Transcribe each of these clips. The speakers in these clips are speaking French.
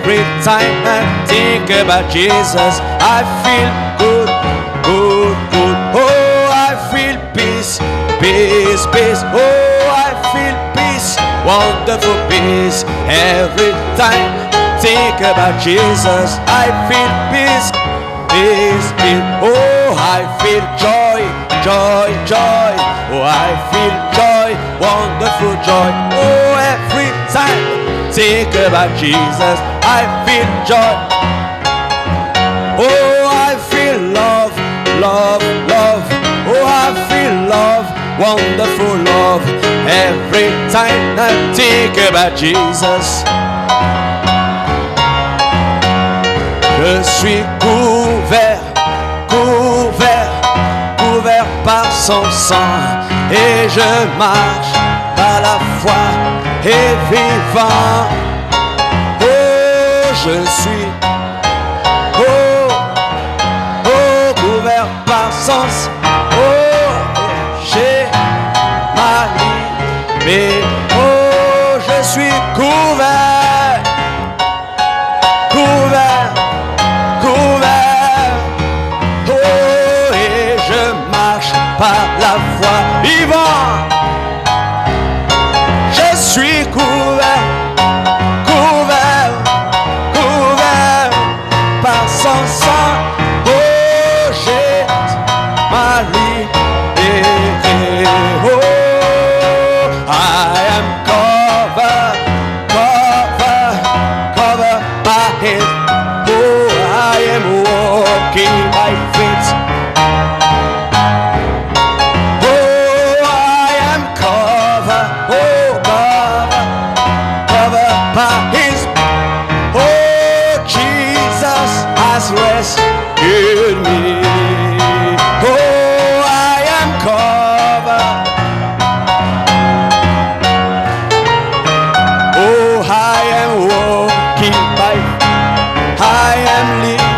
Every time I think about Jesus, I feel good, good, good. Oh, I feel peace, peace, peace. Oh, I feel peace, wonderful peace. Every time I think about Jesus, I feel peace, peace, peace. Oh, I feel joy, joy, joy. Oh, I feel joy, wonderful joy. Oh, every time think about Jesus, I feel joy. Oh, I feel love, love, love. Oh, I feel love, wonderful love. Every time I think about Jesus, je suis couvert, couvert, couvert par son sang. Et je marche par la foi et vivant. Oh, je suis, oh, oh, couvert par son sang. Oh, j'ai ma vie, mais oh, je suis couvert, couvert, couvert. Oh, et je marche par la foi vivant. Je suis couvert, couvert, couvert par son sang. Oh, j'ai ma liberté. Oh, I am covered, covered, covered by His. Oh, I am walking by faith. Oh, I am covered. Oh, covered by His. Oh, Jesus has rescued me. Oh, I am covered. Oh, I am walking by. I am living.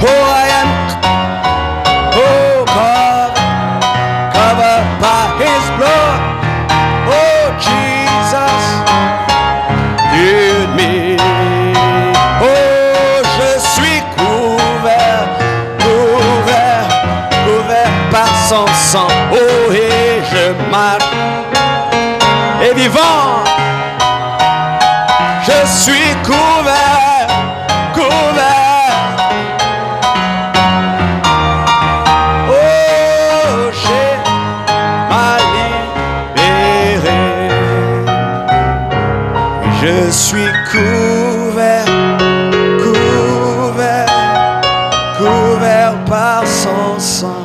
Oh, I am. Oh, covered by His blood. Oh, Jesus, heal me. Oh, je suis couvert, couvert, couvert par son sang. Oh, et je marche et vivant. Je suis couvert, couvert. Oh, j'ai ma libérée. Je suis couvert, couvert, couvert par son sang.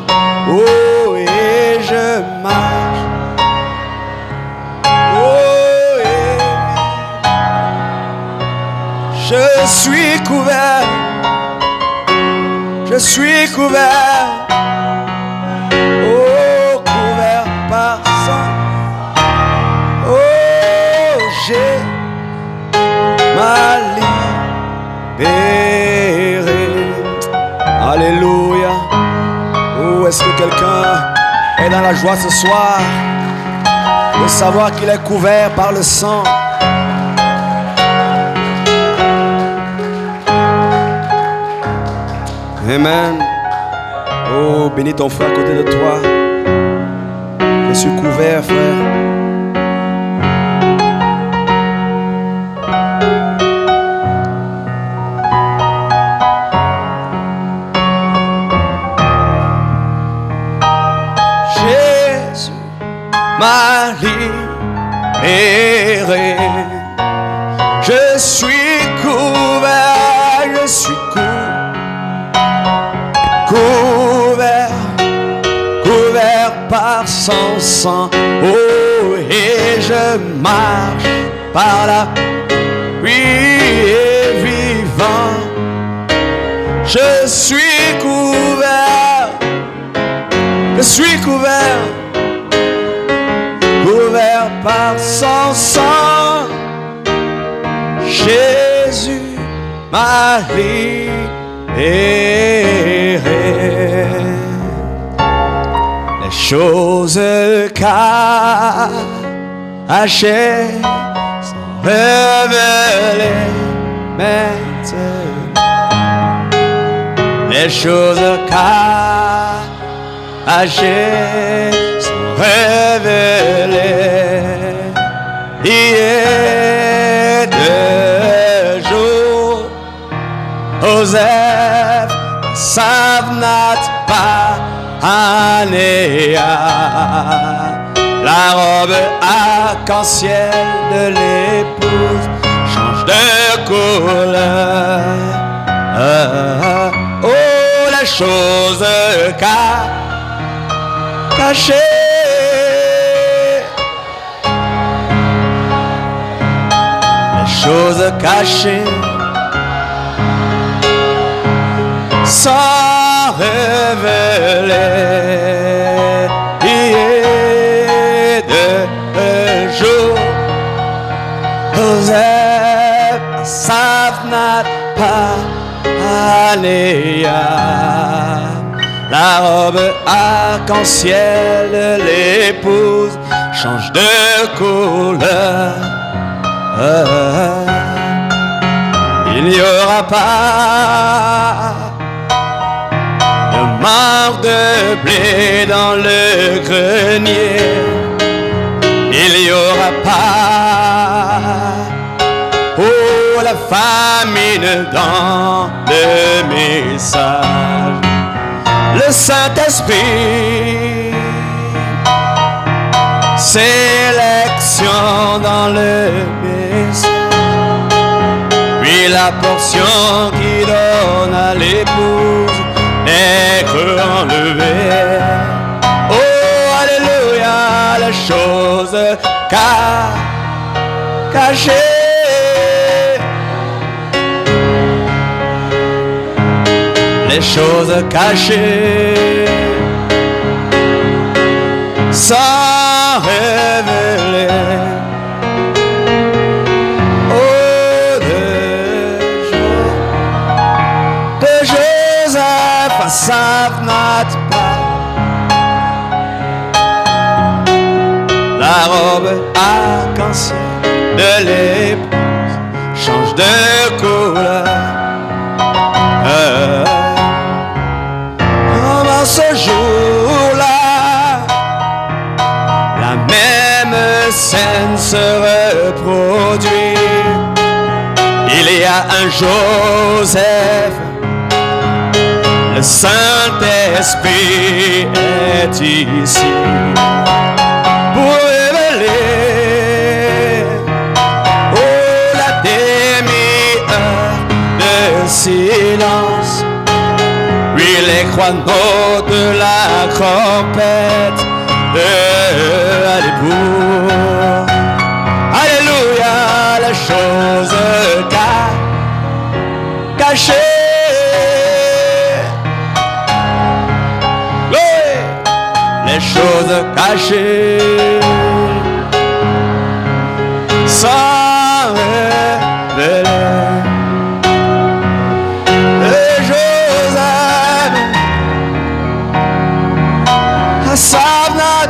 Oh, et je marche. Oh, et je suis couvert. Je suis couvert. Oh, couvert par son. Oh, j'ai ma libérée. Alléluia. Oh, est-ce que quelqu'un est dans la joie ce soir de savoir qu'il est couvert par le sang? Amen. Oh, bénis ton frère à côté de toi. Je suis couvert, frère. Jésus m'a libéré. Je suis couvert, je suis couvert, couvert par son sang. Oh, et je marche par la pluie et vivant. Je suis couvert, je suis couvert, couvert par son sang. Jésus m'a libéré. Les choses cachées sont révélées maintenant. Les choses cachées sont révélées. Hier de jour, Joseph Savnat Panéa, la robe arc-en-ciel de l'épouse change de couleur. Oh, les choses cachées, les choses cachées sans révéler. Hier de jour, Joseph Savnat Panéa, la robe arc-en-ciel de l'épouse change de couleur. Il n'y aura pas de marque de blé dans le grenier. Il n'y aura pas, oh, la famine dans le message. Le Saint-Esprit, sélection dans le message. Puis la portion qui donne à l'épouse est enlevée. Oh, alléluia, les choses cachées. Les choses cachées sans révéler. Oh, de Joseph Savnat Panéa, la robe arc-en-ciel de l'épouse change de couleur. Ce jour-là, la même scène se reproduit. Il y a un Joseph, le Saint-Esprit est ici pour révéler, oh, la demi-heure de silence. Puis les croix-notes de la trompette de l'époux. Alléluia, les choses cachées. Oui, les choses cachées sans révéler. Savnat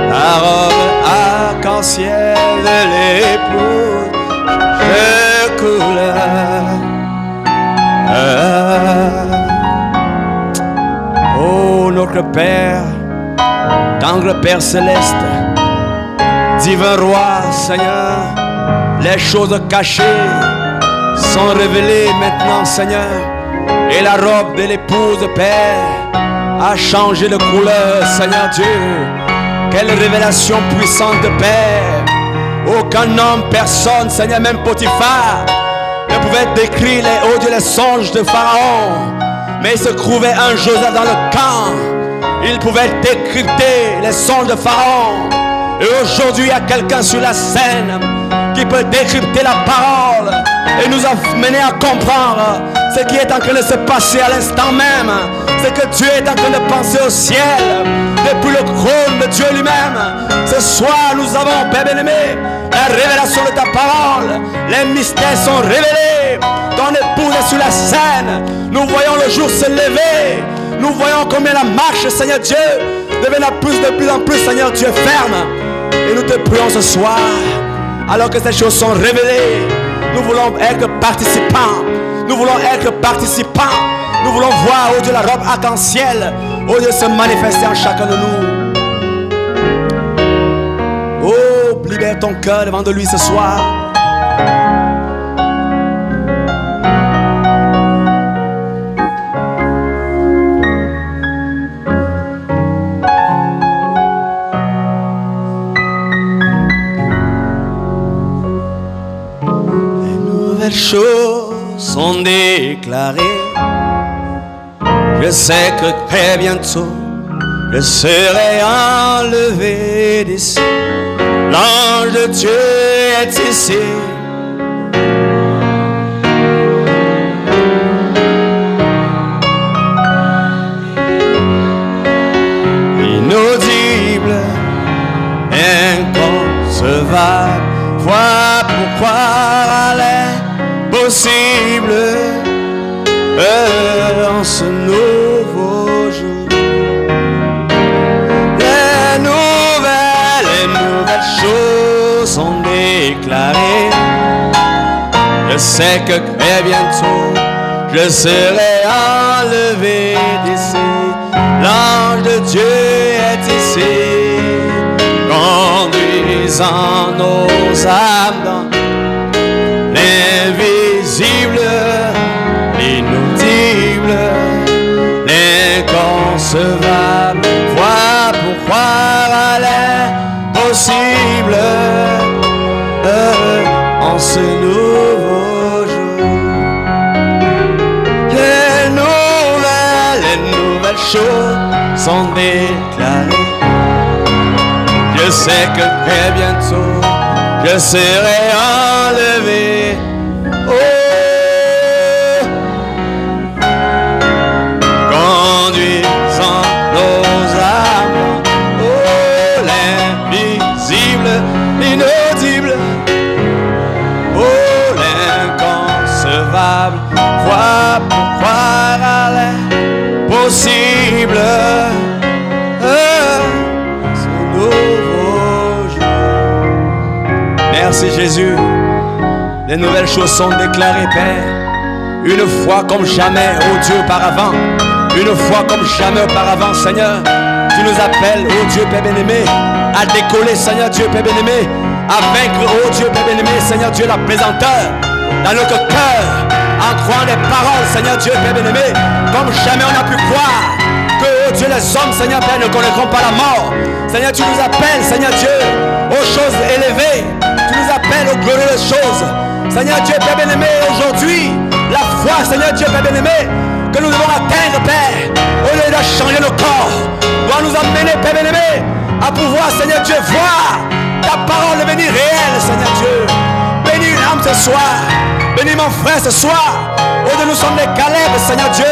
la robe arc-en-ciel de l'épouse de couleur. Oh, notre Père, tendre Père céleste, divin Roi, Seigneur, les choses cachées sont révélées maintenant, Seigneur. Et la robe de l'épouse, Père, a changé de couleur, Seigneur Dieu. Quelle révélation puissante, Père. Aucun homme, personne, Seigneur, même Potiphar, ne pouvait décrire les songes de Pharaon. Mais il se trouvait un Joseph dans le camp. Il pouvait décrypter les songes de Pharaon. Et aujourd'hui, il y a quelqu'un sur la scène qui peut décrypter la parole et nous amener à comprendre ce qui est en train de se passer à l'instant même. C'est que Dieu est en train de penser au ciel depuis le trône de Dieu lui-même. Ce soir, nous avons, Père bien-aimé, la révélation de ta parole. Les mystères sont révélés. Ton épouse est sur la scène. Nous voyons le jour se lever. Nous voyons combien la marche, Seigneur Dieu, deviennent de plus en plus, Seigneur Dieu, fermes. Et nous te prions ce soir, alors que ces choses sont révélées, nous voulons être participants. Nous voulons être participants. Nous voulons voir, oh Dieu, la robe arc-en-ciel, oh Dieu, se manifester en chacun de nous. Oh, libère ton cœur devant de lui ce soir. Les choses sont déclarées. Je sais que très bientôt je serai enlevé d'ici. L'ange de Dieu est ici. Inaudible, inconcevable, vois pour croire à l'impossible en ce nouveau jour. Les nouvelles choses sont déclarées. Je sais que très bientôt je serai enlevé d'ici. L'ange de Dieu est ici, conduisant nos âmes dans l'invisible, l'inaudible, l'inconcevable. Vois pour croire à l'impossible en ce nouveau jour. Les nouvelles choses sont déclarées. Je sais que très bientôt je serai enlevé. Oh, conduisant nos âmes, oh, l'invisible, l'inaudible, oh, l'inconcevable. Vois pour croire à l'impossible. Ce nouveau jour. Merci Jésus. Les nouvelles choses sont déclarées, Père. Une fois comme jamais, oh Dieu, auparavant. Une fois comme jamais auparavant, Seigneur. Tu nous appelles, oh Dieu, Père bien-aimé, à décoller, Seigneur Dieu, Père bien-aimé, à vaincre, oh Dieu, Père bien-aimé, Seigneur Dieu, la présenteur dans notre cœur, en croyant les paroles, Seigneur Dieu, Père bien-aimé, comme jamais on a pu croire que, oh Dieu, les hommes, Seigneur Père, ne connaîtront pas la mort. Seigneur, tu nous appelles, Seigneur Dieu, aux choses élevées. Tu nous appelles aux glorieuses choses. Seigneur Dieu, Père bien-aimé, aujourd'hui, la foi, Seigneur Dieu, Père bien-aimé, que nous devons atteindre, Père, au lieu de changer nos corps, doit nous amener, Père bien-aimé, à pouvoir, Seigneur Dieu, voir ta parole devenir réelle, Seigneur Dieu. Bénis une âme ce soir. Bénis mon frère ce soir. Oh, nous sommes des Caleb, Seigneur Dieu.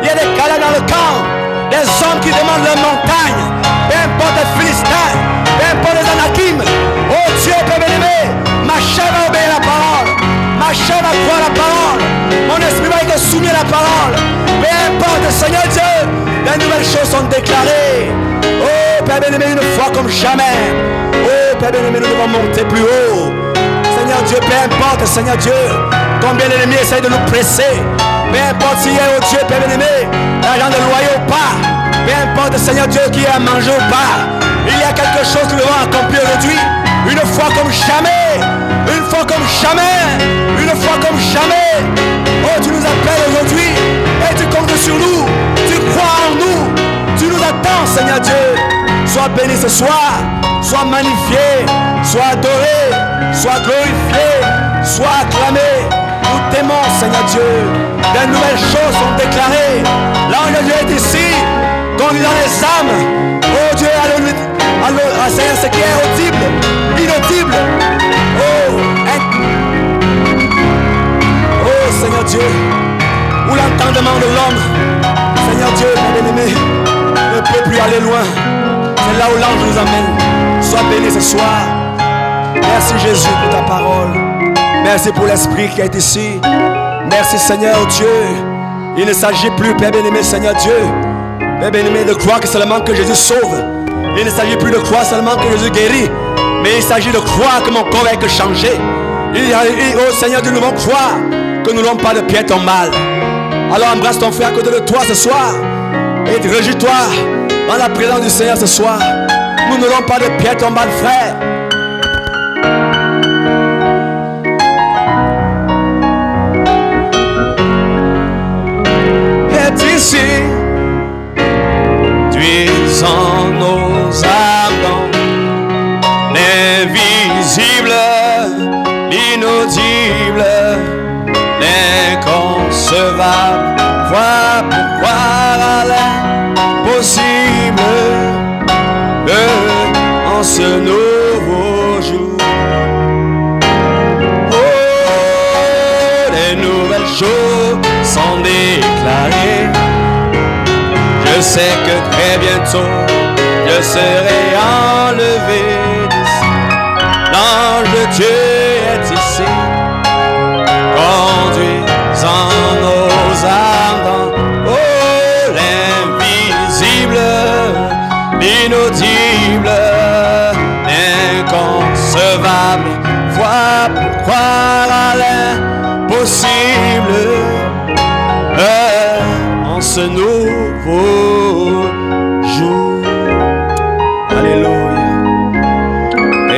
Il y a des Caleb dans le camp. Des hommes qui demandent leur montagne. Peu importe les Philistins. Peu importe les Anakim. Oh Dieu, Père bien-aimé, ma chair va obéir la parole. Ma chair va croire la parole. Mon esprit va être soumis à la parole. Peu importe, Seigneur Dieu, les nouvelles choses sont déclarées. Oh Père bien-aimé, une fois comme jamais. Oh Père bien-aimé, nous devons monter plus haut. Seigneur Dieu, peu importe, Seigneur Dieu, combien l'ennemi essaye de nous presser. Peu importe s'il y a, oh Dieu, Père bien-aimé, l'argent de loyer ou pas. Peu importe, Seigneur Dieu, qui est à manger ou pas. Il y a quelque chose que nous devons accomplir aujourd'hui. Une fois comme jamais. Une fois comme jamais. Une fois comme jamais. Oh, tu nous appelles aujourd'hui. Et tu comptes sur nous. Tu crois en nous. Tu nous attends, Seigneur Dieu. Sois béni ce soir. Sois magnifié. Sois adoré. Sois glorifié. Sois acclamé. Nous t'aimons, Seigneur Dieu. Les nouvelles choses sont déclarées. L'ange de Dieu est ici. Conduisant les âmes. Oh Dieu, à Seigneur, ce qui est audible, inaudible. Oh, Seigneur Dieu, où l'entendement de l'homme, Seigneur Dieu, bien-aimé, ne peut plus aller loin. C'est là où l'ange nous amène. Sois béni ce soir. Merci Jésus pour ta parole. Merci pour l'Esprit qui est ici. Merci Seigneur Dieu. Il ne s'agit plus, Père bien-aimé, Seigneur Dieu, Mais bien-aimé, de croire que seulement que Jésus sauve. Il ne s'agit plus de croire seulement que Jésus guérit, mais il s'agit de croire que mon corps est changé. Oh Seigneur, nous devons croire que nous n'avons pas de pied en mal. Alors embrasse ton frère à côté de toi ce soir et réjouis-toi dans la présence du Seigneur ce soir. Nous n'aurons pas de pied en mal, frère. Et ici, en nos âmes, l'invisible, l'inaudible, l'inconcevable, voir pour voir à l'impossible en ce nouveau jour. Oh, les nouvelles choses sont déclarées. Je sais que très bientôt je serai enlevé d'ici. L'ange de Dieu est ici, conduisant nos âmes dans l'invisible, l'inaudible, l'inconcevable. Voir pour croire à l'impossible en ce nouveau jour. Alléluia.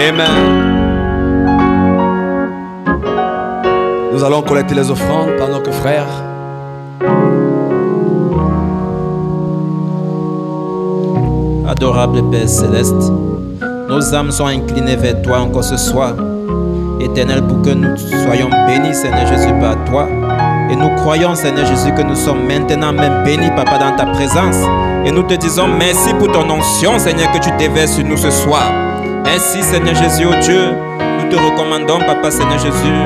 Amen. Nous allons collecter les offrandes pendant que frères. Adorable Père Céleste, nos âmes sont inclinées vers toi encore ce soir. Éternel, pour que nous soyons bénis, Seigneur Jésus, par toi. Et nous croyons, Seigneur Jésus, que nous sommes maintenant même bénis, Papa, dans ta présence. Et nous te disons merci pour ton onction, Seigneur, que tu déverses sur nous ce soir. Merci, Seigneur Jésus, oh Dieu. Nous te recommandons, Papa, Seigneur Jésus,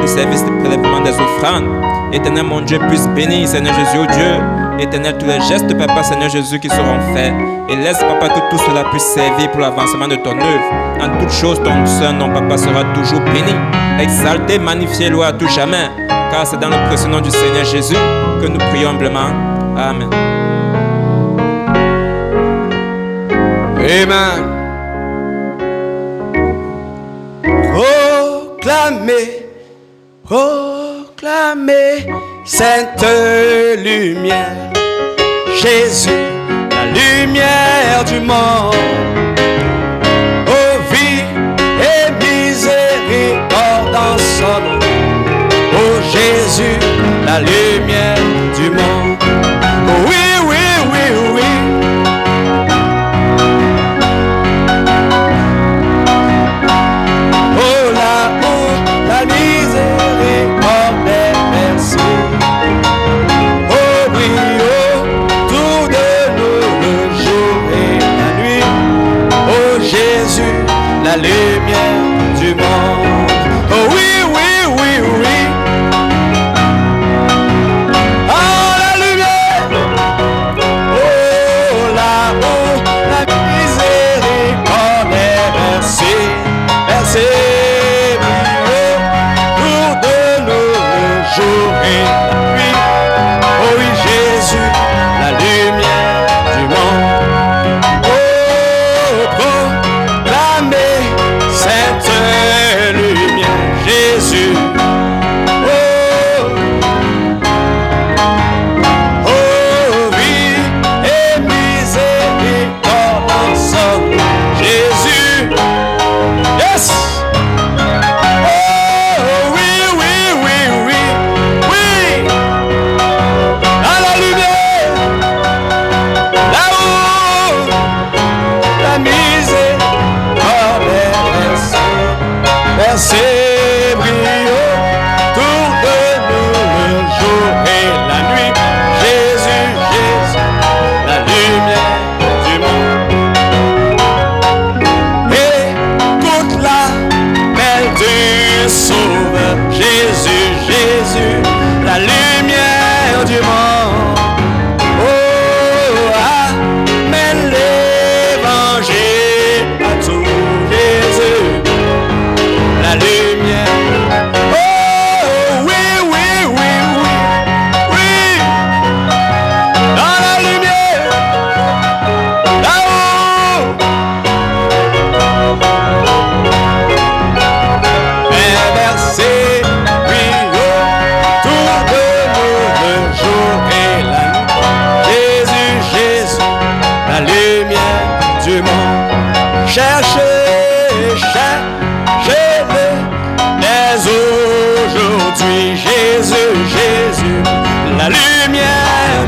le service de prélèvement des offrandes. Éternel, mon Dieu, puisse bénir, Seigneur Jésus, oh Dieu. Éternel, tous les gestes, Papa, Seigneur Jésus, qui seront faits. Et laisse, Papa, que tout cela puisse servir pour l'avancement de ton œuvre. En toutes choses, ton Saint nom, Papa, sera toujours béni. Exalté, magnifié, loué à tout jamais. Car c'est dans le précieux nom du Seigneur Jésus que nous prions humblement. Amen. Amen. Proclamez, proclamez sainte lumière. Jésus, la lumière du monde. Oh, vie et miséricorde en son nom. Oh Jésus, la lumière du monde. Oh, oui, oui, oui, oui. Oh là-haut, la miséricorde est versée. Oh oui, autour de nous le jour et la nuit. Oh Jésus, la lumière du monde. Oh oui, oui, oui, oui. cherchez-le dès aujourd'hui. Jésus, Jésus, la lumière,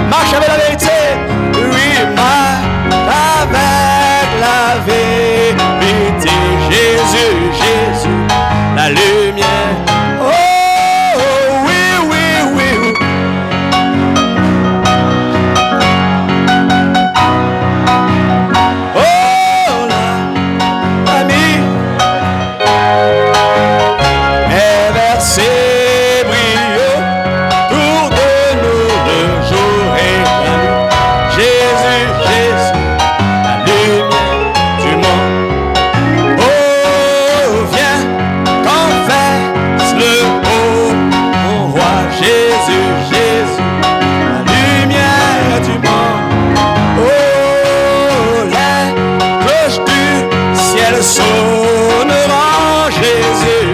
marche avec la vérité, oui, marche avec la vérité. Jésus, Jésus, la lumière. Oh, oui, oui, oui. Oh, l'ami est versé brio autour de nous le jour et la nuit. Jésus, Jésus, la lumière du monde. Oh, viens, confesse le haut, mon roi. Jésus, Jésus, la lumière du monde. Oh, les cloches du ciel sonneront. Jésus,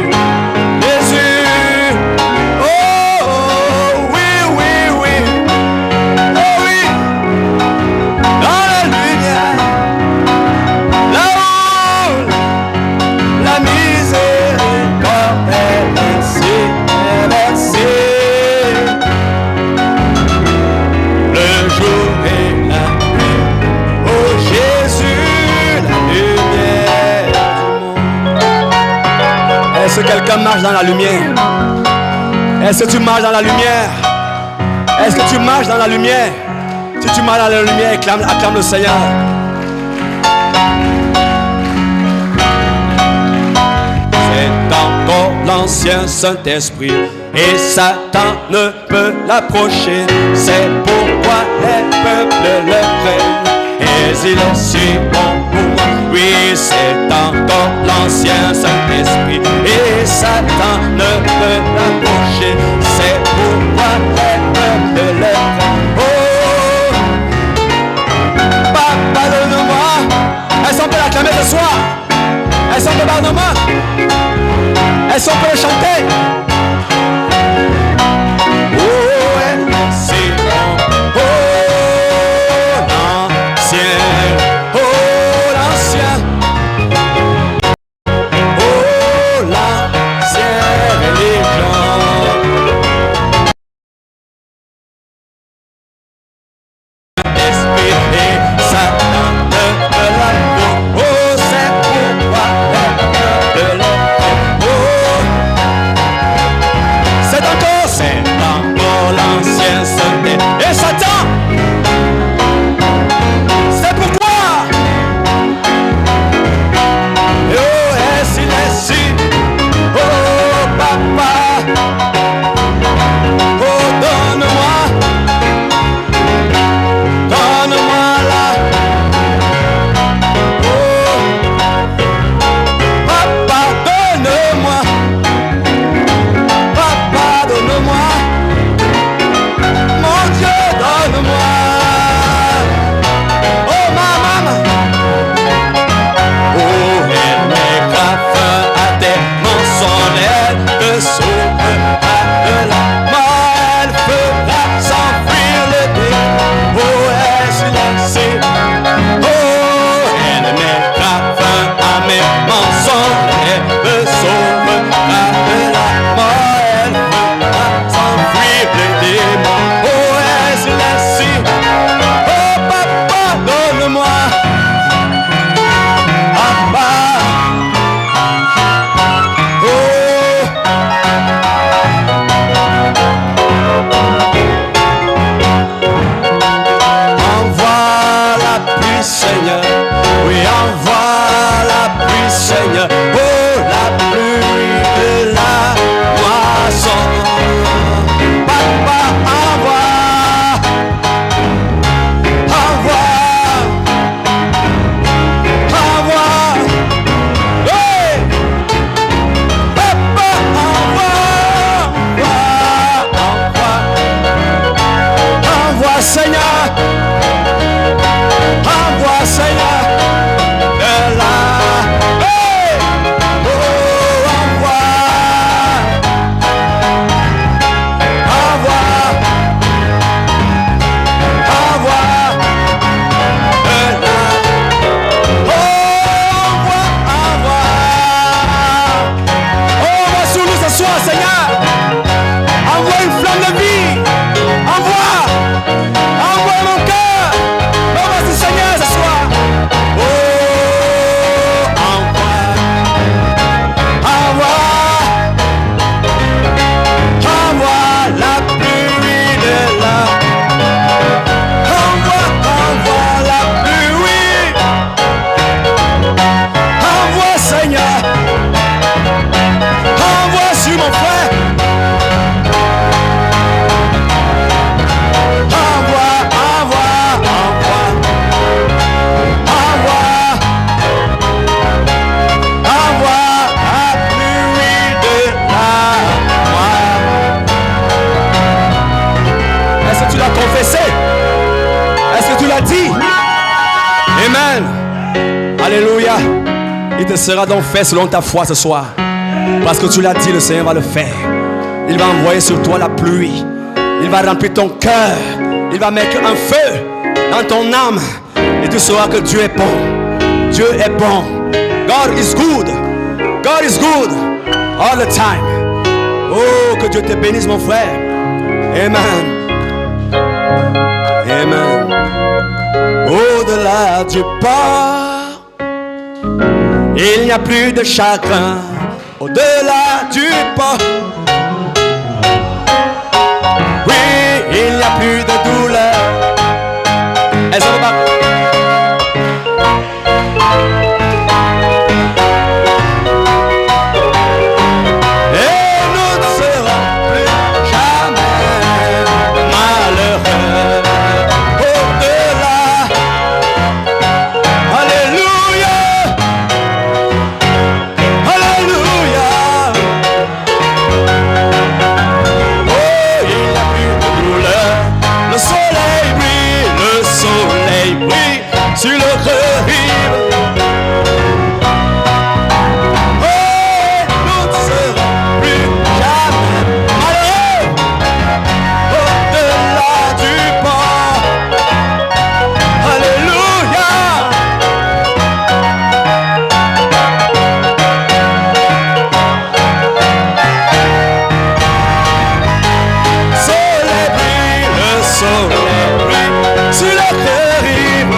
Jésus. Oh, oui, oui, oui. Oh, oui. Dans la lumière, là-haut, la miséricorde est versée, le jour et la nuit. Oh Jésus, la lumière du monde. Est-ce que quelqu'un marche dans la lumière? Est-ce que tu marches dans la lumière? Est-ce que tu marches dans la lumière? Si tu marches dans la lumière, acclame le Seigneur. C'est encore l'ancien Saint-Esprit et Satan ne peut l'approcher. C'est pourquoi les peuples le craignent et ils est si bon pour moi. Oui, c'est encore l'ancien Saint-Esprit et Satan ne peut l'approcher. C'est pourquoi les peuples le craignent. Oh, pardonne-moi. Est-ce qu'on peut l'acclamer ce soir? Est-ce qu'on peut pardonner? Est-ce qu'on peut le chanter? Amen. Alléluia. Il te sera donc fait selon ta foi ce soir. Parce que tu l'as dit, le Seigneur va le faire. Il va envoyer sur toi la pluie. Il va remplir ton cœur. Il va mettre un feu dans ton âme. Et tu sauras que Dieu est bon. Dieu est bon. God is good. God is good. All the time. Oh, que Dieu te bénisse, mon frère. Amen. Amen. Au-delà du port, il n'y a plus de chagrin. Au-delà du port, oui, il n'y a plus de douleur. Est-ce que vous sur le rive. Oh, nous ne serons plus jamais malheureux. Au-delà du port. Alléluia. Soleil brille, le soleil brille sur le rive.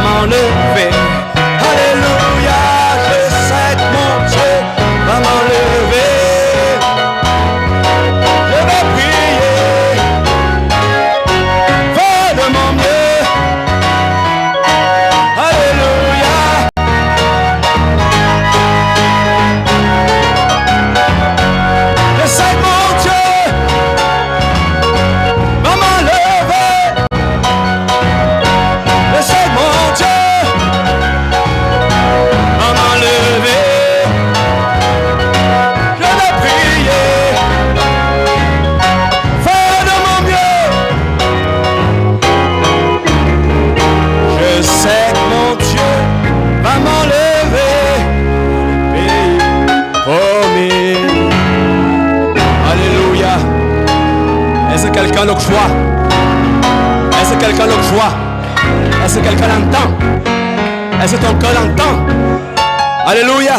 M'enlever. Alléluia, je sais que mon Dieu va m'enlever. Je vais prier, faire de mon mieux. Alléluia. Je sais que mon Dieu va m'enlever. Je sais que mon Dieu quelqu'un le croit? Est-ce que quelqu'un le croit? Est-ce que quelqu'un l'entend? Est-ce que ton cœur l'entend? Alléluia.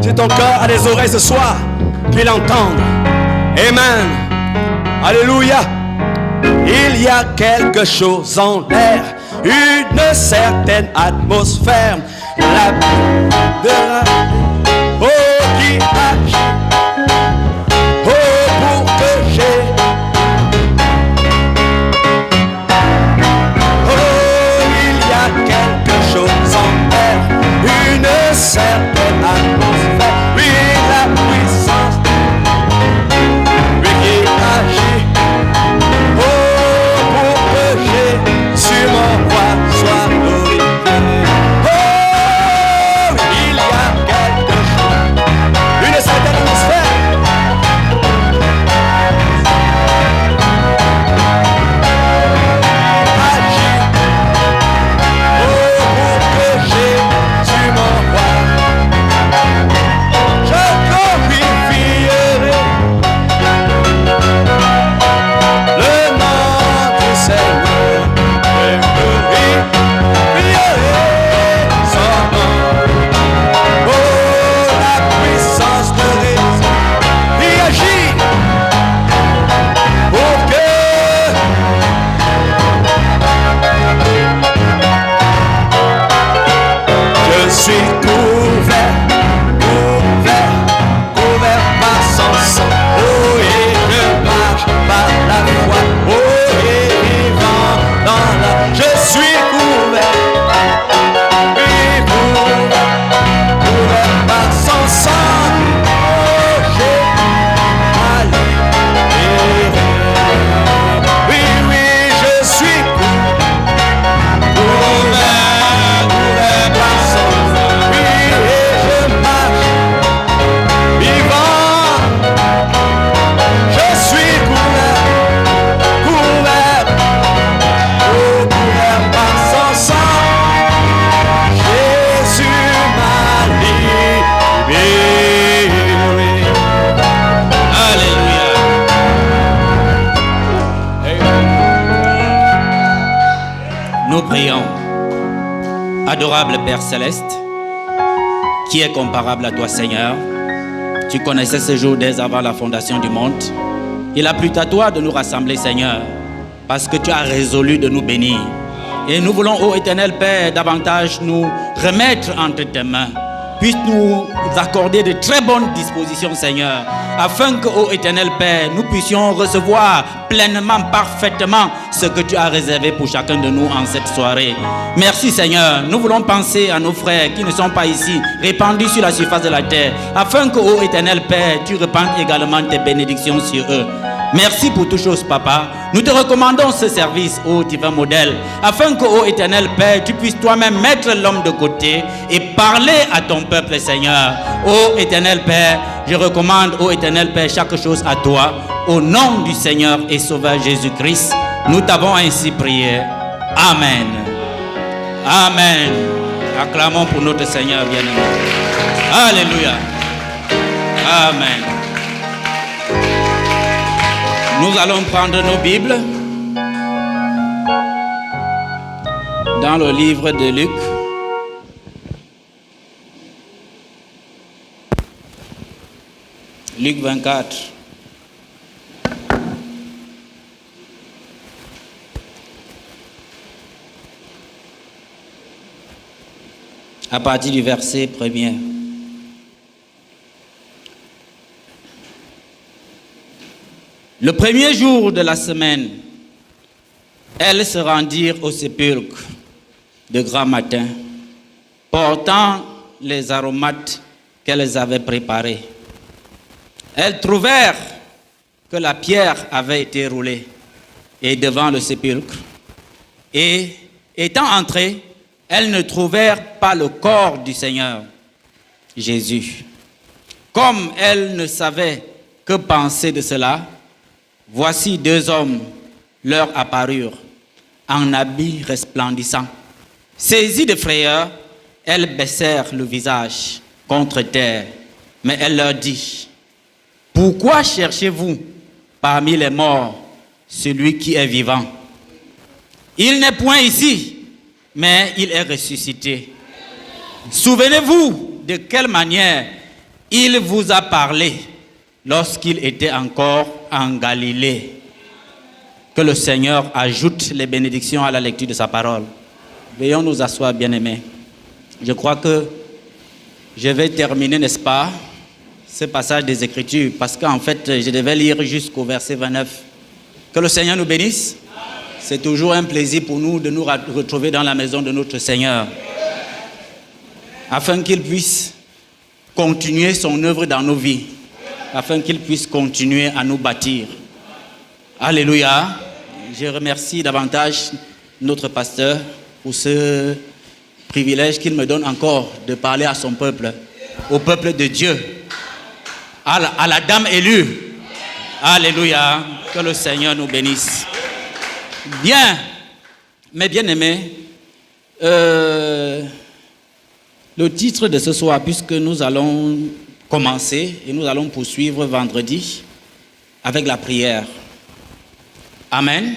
Si ton cœur a des oreilles ce soir, qu'il entende. Amen. Alléluia. Il y a quelque chose en l'air, une certaine atmosphère. Oh, qui agit. Oh, pour que j'ai. Une certaine atmosphère, oui, la puissance, oui, qui agit. Oh, pour que j'ai sur mon roi soit glorifié. Oh, il y a quelque chose, une Adorable Père Céleste, qui est comparable à toi, Seigneur? Tu connaissais ce jour dès avant la fondation du monde. Il a plu à toi de nous rassembler, Seigneur, parce que tu as résolu de nous bénir. Et nous voulons, ô Éternel Père, davantage nous remettre entre tes mains. Puisse nous accorder de très bonnes dispositions, Seigneur, afin que, ô Éternel Père, nous puissions recevoir pleinement, parfaitement ce que tu as réservé pour chacun de nous en cette soirée. Merci, Seigneur. Nous voulons penser à nos frères qui ne sont pas ici, répandus sur la surface de la terre, afin que, ô Éternel Père, tu répandes également tes bénédictions sur eux. Merci pour toutes choses, Papa. Nous te recommandons ce service, ô divin modèle, afin que, ô Éternel Père, tu puisses toi-même mettre l'homme de côté et parler à ton peuple, Seigneur. Ô Éternel Père, je recommande, ô Éternel Père, chaque chose à toi. Au nom du Seigneur et Sauveur Jésus-Christ, nous t'avons ainsi prié. Amen. Amen. Acclamons pour notre Seigneur bien-aimé. Alléluia. Amen. Nous allons prendre nos Bibles dans le livre de Luc. Luc 24. À partir du verset 1er. Le premier jour de la semaine, elles se rendirent au sépulcre de grand matin, portant les aromates qu'elles avaient préparés. Elles trouvèrent que la pierre avait été roulée et devant le sépulcre. Et étant entrées, elles ne trouvèrent pas le corps du Seigneur Jésus. Comme elles ne savaient que penser de cela, voici deux hommes leur apparurent en habits resplendissants. Saisies de frayeur, elles baissèrent le visage contre terre. Mais elle leur dit: pourquoi cherchez-vous parmi les morts celui qui est vivant? Il n'est point ici, mais il est ressuscité. Souvenez-vous de quelle manière il vous a parlé lorsqu'il était encore en Galilée. Que le Seigneur ajoute les bénédictions à la lecture de sa parole. Veuillons nous asseoir, bien-aimés. Je crois que je vais terminer, n'est-ce pas, ce passage des Écritures, parce qu'en fait, je devais lire jusqu'au verset 29. Que le Seigneur nous bénisse. C'est toujours un plaisir pour nous de nous retrouver dans la maison de notre Seigneur, afin qu'il puisse continuer son œuvre dans nos vies, afin qu'il puisse continuer à nous bâtir. Alléluia. Je remercie davantage notre pasteur pour ce privilège qu'il me donne encore de parler à son peuple, au peuple de Dieu, à la dame élue. Alléluia. Que le Seigneur nous bénisse. Bien, mes bien-aimés, le titre de ce soir, puisque nous allons commencer et nous allons poursuivre vendredi avec la prière. Amen.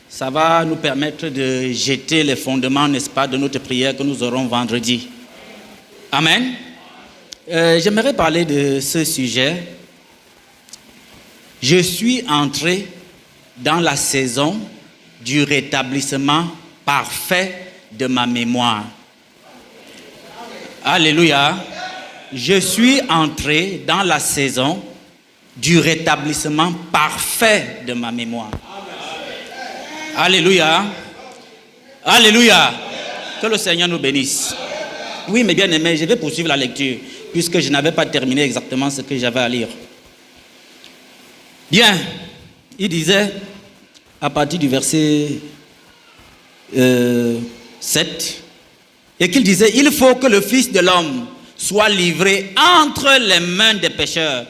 Ça va nous permettre de jeter les fondements, n'est-ce pas, de notre prière que nous aurons vendredi. Amen. J'aimerais parler de ce sujet. Je suis entré dans la saison du rétablissement parfait de ma mémoire. Alléluia. Je suis entré dans la saison du rétablissement parfait de ma mémoire. Alléluia. Alléluia. Que le Seigneur nous bénisse. Oui, mes bien-aimés, je vais poursuivre la lecture, puisque je n'avais pas terminé exactement ce que j'avais à lire. Bien, il disait, à partir du verset 7, et qu'il disait: il faut que le Fils de l'homme soit livré entre les mains des pécheurs,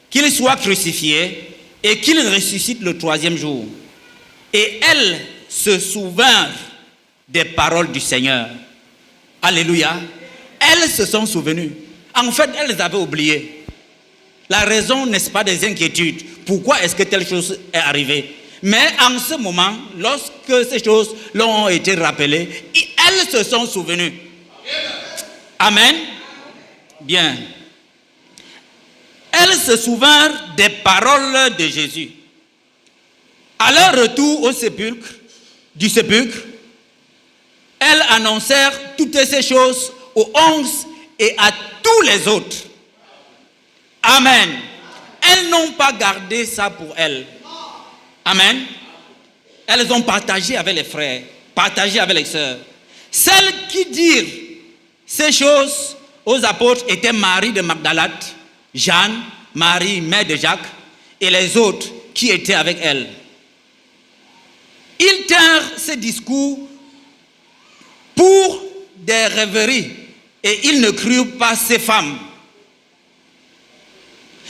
qu'il soit crucifié et qu'il ressuscite le troisième jour. Et elles se souvinrent des paroles du Seigneur. Alléluia. Elles se sont souvenues. En fait, elles avaient oublié. La raison, n'est-ce pas, des inquiétudes. Pourquoi est-ce que telle chose est arrivée? Mais en ce moment, lorsque ces choses leur ont été rappelées, elles se sont souvenues. Amen. Bien. Elles se souvinrent des paroles de Jésus. À leur retour du sépulcre, elles annoncèrent toutes ces choses aux 11 et à tous les autres. Amen. Elles n'ont pas gardé ça pour elles. Amen. Elles ont partagé avec les frères, partagé avec les sœurs. Celles qui dirent ces choses aux apôtres étaient Marie de Magdalene, Jeanne, Marie, mère de Jacques, et les autres qui étaient avec elle. Ils tinrent ces discours pour des rêveries, et ils ne crurent pas ces femmes.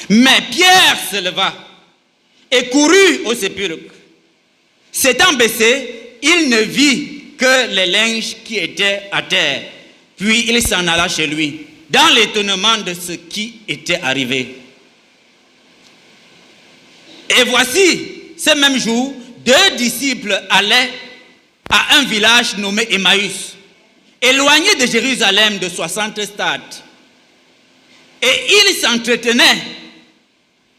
Mais Pierre se leva et courut au sépulcre. S'étant baissé, il ne vit que les linges qui étaient à terre. Puis il s'en alla chez lui, dans l'étonnement de ce qui était arrivé. Et voici, ce même jour, 2 disciples allaient à un village nommé Emmaüs, éloigné de Jérusalem de 60 stades. Et ils s'entretenaient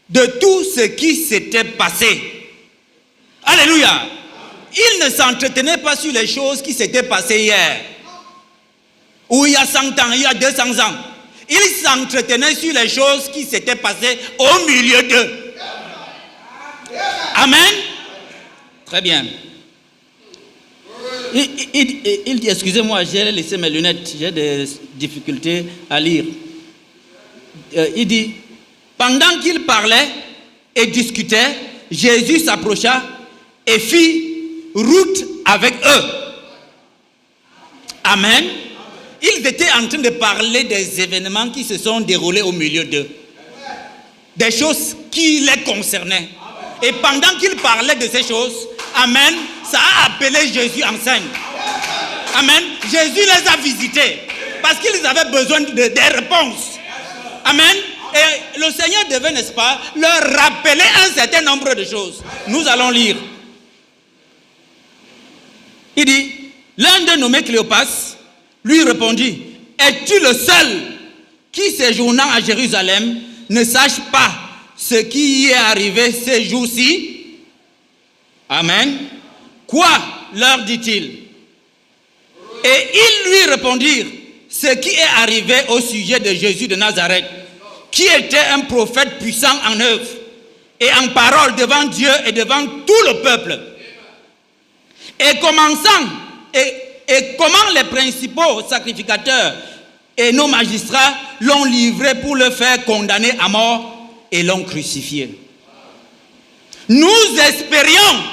de tout ce qui s'était passé. Alléluia. Ils ne s'entretenaient pas sur les choses qui s'étaient passées hier, ou il y a 100 ans, il y a 200 ans. Ils s'entretenaient sur les choses qui s'étaient passées au milieu d'eux. Amen. Très bien. Il dit, excusez-moi, j'ai laissé mes lunettes, j'ai des difficultés à lire. Il dit, pendant qu'il parlait et discutait, Jésus s'approcha et fit route avec eux. Amen. Ils étaient en train de parler des événements qui se sont déroulés au milieu d'eux. Des choses qui les concernaient. Et pendant qu'ils parlaient de ces choses, amen, ça a appelé Jésus en scène. Amen. Jésus les a visités parce qu'ils avaient besoin des réponses. Amen. Et le Seigneur devait, n'est-ce pas, leur rappeler un certain nombre de choses. Nous allons lire. Il dit, l'un d'eux nommé Cléopas lui répondit, es-tu le seul qui séjournant à Jérusalem ne sache pas ce qui y est arrivé ces jours-ci? Amen. Quoi, leur dit-il? Et ils lui répondirent, ce qui est arrivé au sujet de Jésus de Nazareth, qui était un prophète puissant en œuvre et en parole devant Dieu et devant tout le peuple. Et comment les principaux sacrificateurs et nos magistrats l'ont livré pour le faire condamner à mort et l'ont crucifié. Nous espérions,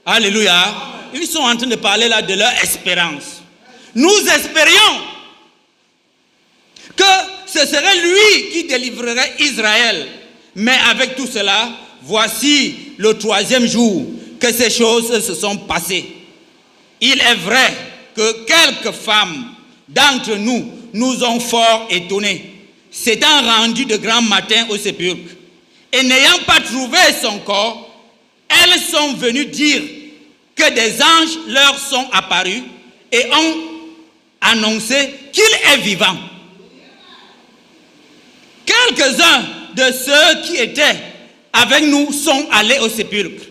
alléluia, ils sont en train de parler là de leur espérance. Nous espérions que ce serait lui qui délivrerait Israël. Mais avec tout cela, voici le 3e jour que ces choses se sont passées. Il est vrai que quelques femmes d'entre nous nous ont fort étonnés, s'étant rendues de grand matin au sépulcre, et n'ayant pas trouvé son corps, elles sont venues dire que des anges leur sont apparus et ont annoncé qu'il est vivant. Quelques-uns de ceux qui étaient avec nous sont allés au sépulcre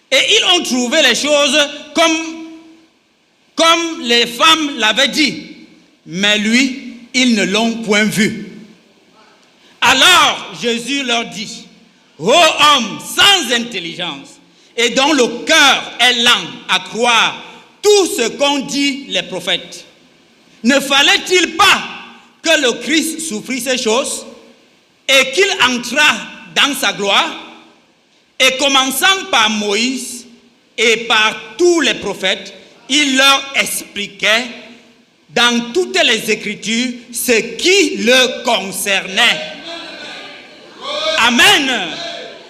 et ils ont trouvé les choses comme les femmes l'avaient dit, mais lui, ils ne l'ont point vu. Alors Jésus leur dit, ô homme sans intelligence et dont le cœur est lent à croire tout ce qu'ont dit les prophètes, ne fallait-il pas que le Christ souffrit ces choses et qu'il entra dans sa gloire? Et commençant par Moïse et par tous les prophètes, il leur expliquait dans toutes les Écritures ce qui le concernait. Amen.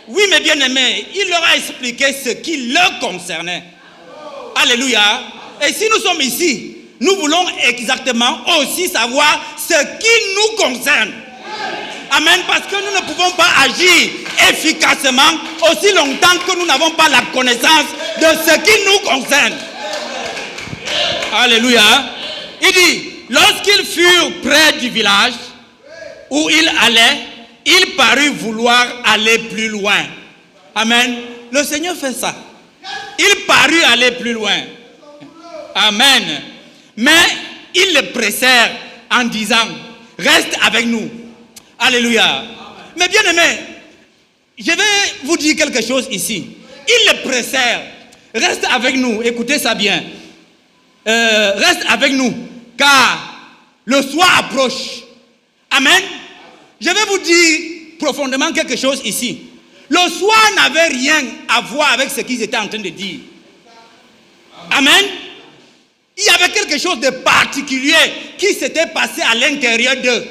Oui, mes bien-aimés, il leur a expliqué ce qui le concernait. Alléluia. Et si nous sommes ici, nous voulons exactement aussi savoir ce qui nous concerne. Amen, parce que nous ne pouvons pas agir efficacement aussi longtemps que nous n'avons pas la connaissance de ce qui nous concerne. Alléluia. Il dit, lorsqu'ils furent près du village où il allait, il parut vouloir aller plus loin. Amen. Le Seigneur fait ça. Il parut aller plus loin. Amen. Mais ils le pressèrent en disant, reste avec nous. Alléluia. Mais bien aimé, je vais vous dire quelque chose ici. Ils le pressèrent. Reste avec nous. Écoutez ça bien. Reste avec nous. Car le soir approche. Amen. Je vais vous dire profondément quelque chose ici. Le soir n'avait rien à voir avec ce qu'ils étaient en train de dire. Amen. Il y avait quelque chose de particulier qui s'était passé à l'intérieur d'eux.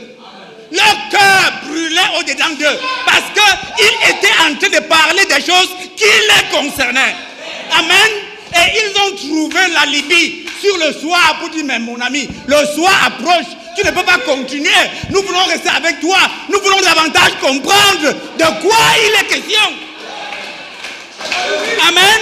Leur cœur brûlait au-dedans d'eux parce qu'ils étaient en train de parler des choses qui les concernaient. Amen. Et ils ont trouvé l'alibi sur le soir pour dire, mais mon ami, le soir approche, tu ne peux pas continuer. Nous voulons rester avec toi. Nous voulons davantage comprendre de quoi il est question. Amen.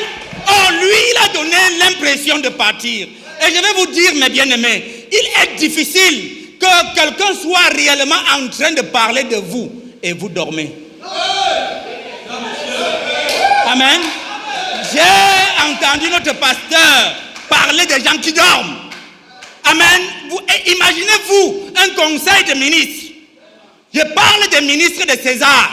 Oh, lui, il a donné l'impression de partir. Et je vais vous dire, mes bien-aimés, il est difficile que quelqu'un soit réellement en train de parler de vous et vous dormez. Amen. J'ai entendu notre pasteur parler des gens qui dorment. Amen. Imaginez-vous un conseil de ministres. Je parle des ministres de César.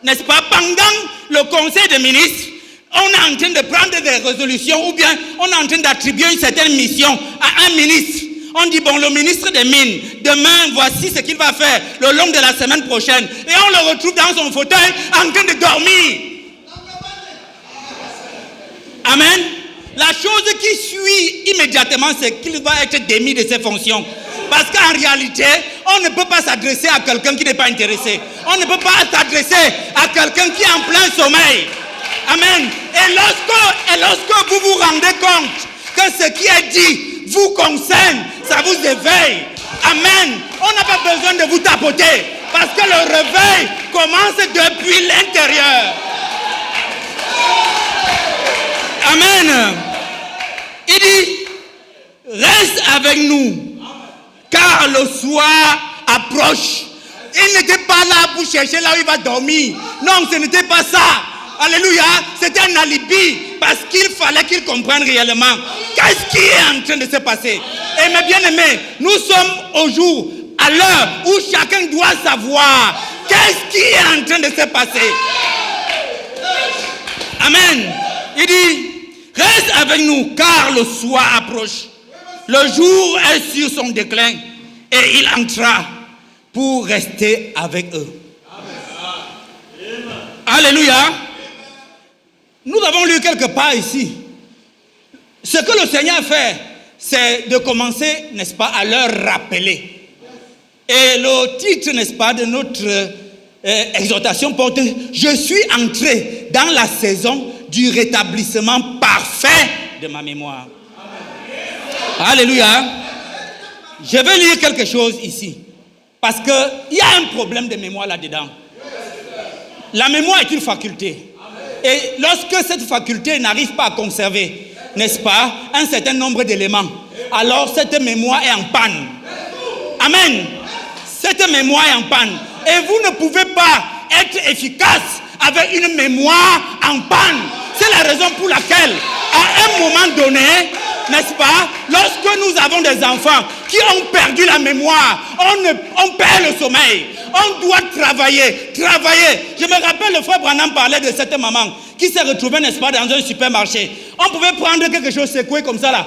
N'est-ce pas? Pendant le conseil de ministres, on est en train de prendre des résolutions ou bien on est en train d'attribuer une certaine mission à un ministre. On dit, bon, le ministre des Mines, demain, voici ce qu'il va faire le long de la semaine prochaine. Et on le retrouve dans son fauteuil en train de dormir. Amen. La chose qui suit immédiatement, c'est qu'il va être démis de ses fonctions. Parce qu'en réalité, on ne peut pas s'adresser à quelqu'un qui n'est pas intéressé. On ne peut pas s'adresser à quelqu'un qui est en plein sommeil. Amen. Et lorsque vous vous rendez compte que ce qui est dit vous concerne, ça vous éveille. Amen. On n'a pas besoin de vous tapoter. Parce que le réveil commence depuis l'intérieur. Amen. Il dit, reste avec nous, car le soir approche. Il n'était pas là pour chercher là où il va dormir. Non, ce n'était pas ça. Alléluia. C'était un alibi parce qu'il fallait qu'il comprenne réellement qu'est-ce qui est en train de se passer. Et mes bien-aimés, nous sommes au jour, à l'heure où chacun doit savoir qu'est-ce qui est en train de se passer. Amen. Il dit, reste avec nous car le soir approche. Le jour est sur son déclin et il entra pour rester avec eux. Amen. Alléluia. Nous avons lu quelque part ici. Ce que le Seigneur fait, c'est de commencer, n'est-ce pas, à leur rappeler. Et le titre, n'est-ce pas, de notre exhortation porte « Je suis entré dans la saison du rétablissement parfait de ma mémoire. » Alléluia. Je vais lire quelque chose ici. Parce qu'il y a un problème de mémoire là-dedans. La mémoire est une faculté. Et lorsque cette faculté n'arrive pas à conserver, n'est-ce pas, un certain nombre d'éléments, alors cette mémoire est en panne. Amen. Cette mémoire est en panne. Et vous ne pouvez pas être efficace avec une mémoire en panne. C'est la raison pour laquelle, à un moment donné, n'est-ce pas, lorsque nous avons des enfants qui ont perdu la mémoire, on perd le sommeil. On doit travailler. Je me rappelle, le frère Branham parlait de cette maman qui s'est retrouvée, n'est-ce pas, dans un supermarché. On pouvait prendre quelque chose, secouer comme ça là.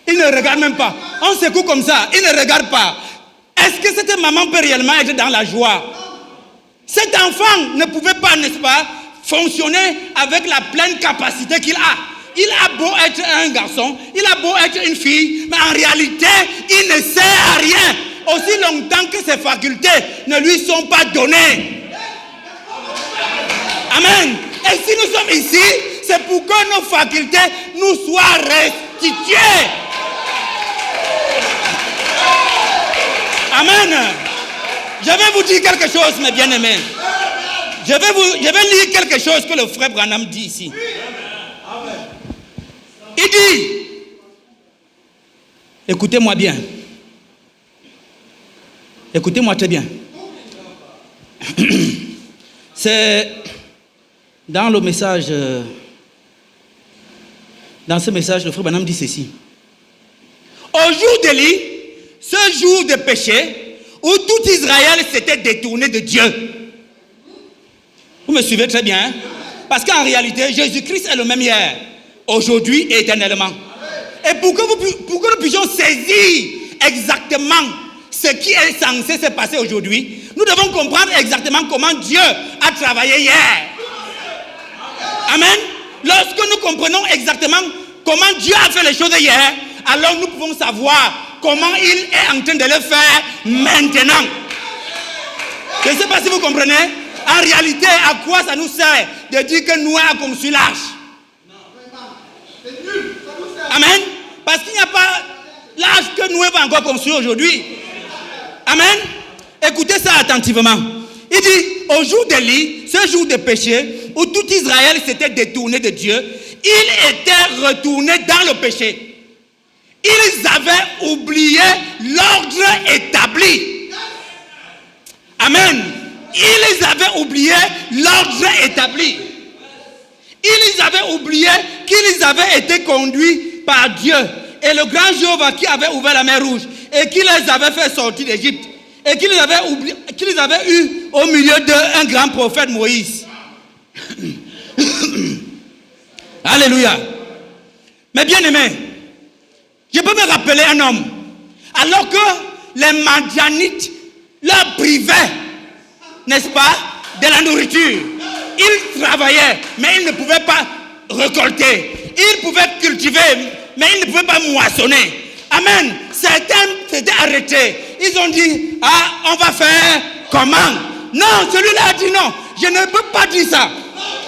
Il ne regarde même pas. On secoue comme ça, il ne regarde pas. Est-ce que cette maman peut réellement être dans la joie? Cet enfant ne pouvait pas, n'est-ce pas, fonctionner avec la pleine capacité qu'il a. Il a beau être un garçon, il a beau être une fille, mais en réalité, il ne sert à rien aussi longtemps que ses facultés ne lui sont pas données. Amen. Et si nous sommes ici, c'est pour que nos facultés nous soient restituées. Amen. Je vais vous dire quelque chose, mes bien-aimés. Je vais lire quelque chose que le frère Branham dit ici. Il dit, Écoutez-moi bien. Écoutez-moi très bien. C'est dans le message, dans ce message, le frère Branham dit ceci. Au jour d'Élie, ce jour de péché, où tout Israël s'était détourné de Dieu. Vous me suivez très bien, hein? Parce qu'en réalité, Jésus-Christ est le même hier, aujourd'hui et éternellement. Et pour que nous puissions saisir exactement ce qui est censé se passer aujourd'hui, nous devons comprendre exactement comment Dieu a travaillé hier. Amen. Lorsque nous comprenons exactement comment Dieu a fait les choses hier, alors nous pouvons savoir comment il est en train de le faire maintenant. Je ne sais pas si vous comprenez. En réalité, à quoi ça nous sert de dire que Noé a conçu l'arche? Amen. Parce qu'il n'y a pas l'arche que Noé va encore construire aujourd'hui. Amen. Écoutez ça attentivement. Il dit, au jour d'Élie, ce jour de péché, où tout Israël s'était détourné de Dieu, il était retourné dans le péché. Ils avaient oublié l'ordre établi. Amen. Ils avaient oublié l'ordre établi. Ils avaient oublié qu'ils avaient été conduits par Dieu. Et le grand Jéhovah qui avait ouvert la mer Rouge et qui les avait fait sortir d'Égypte. Et qu'ils avaient eu au milieu d'un grand prophète Moïse. Alléluia. Mais bien aimé, je peux me rappeler un homme. Alors que les Madianites leur privaient, n'est-ce pas, de la nourriture. Ils travaillaient, mais ils ne pouvaient pas récolter. Ils pouvaient cultiver, mais ils ne pouvaient pas moissonner. Amen. Certains s'étaient arrêtés. Ils ont dit, ah, on va faire comment? Non, celui-là a dit non. Je ne peux pas dire ça.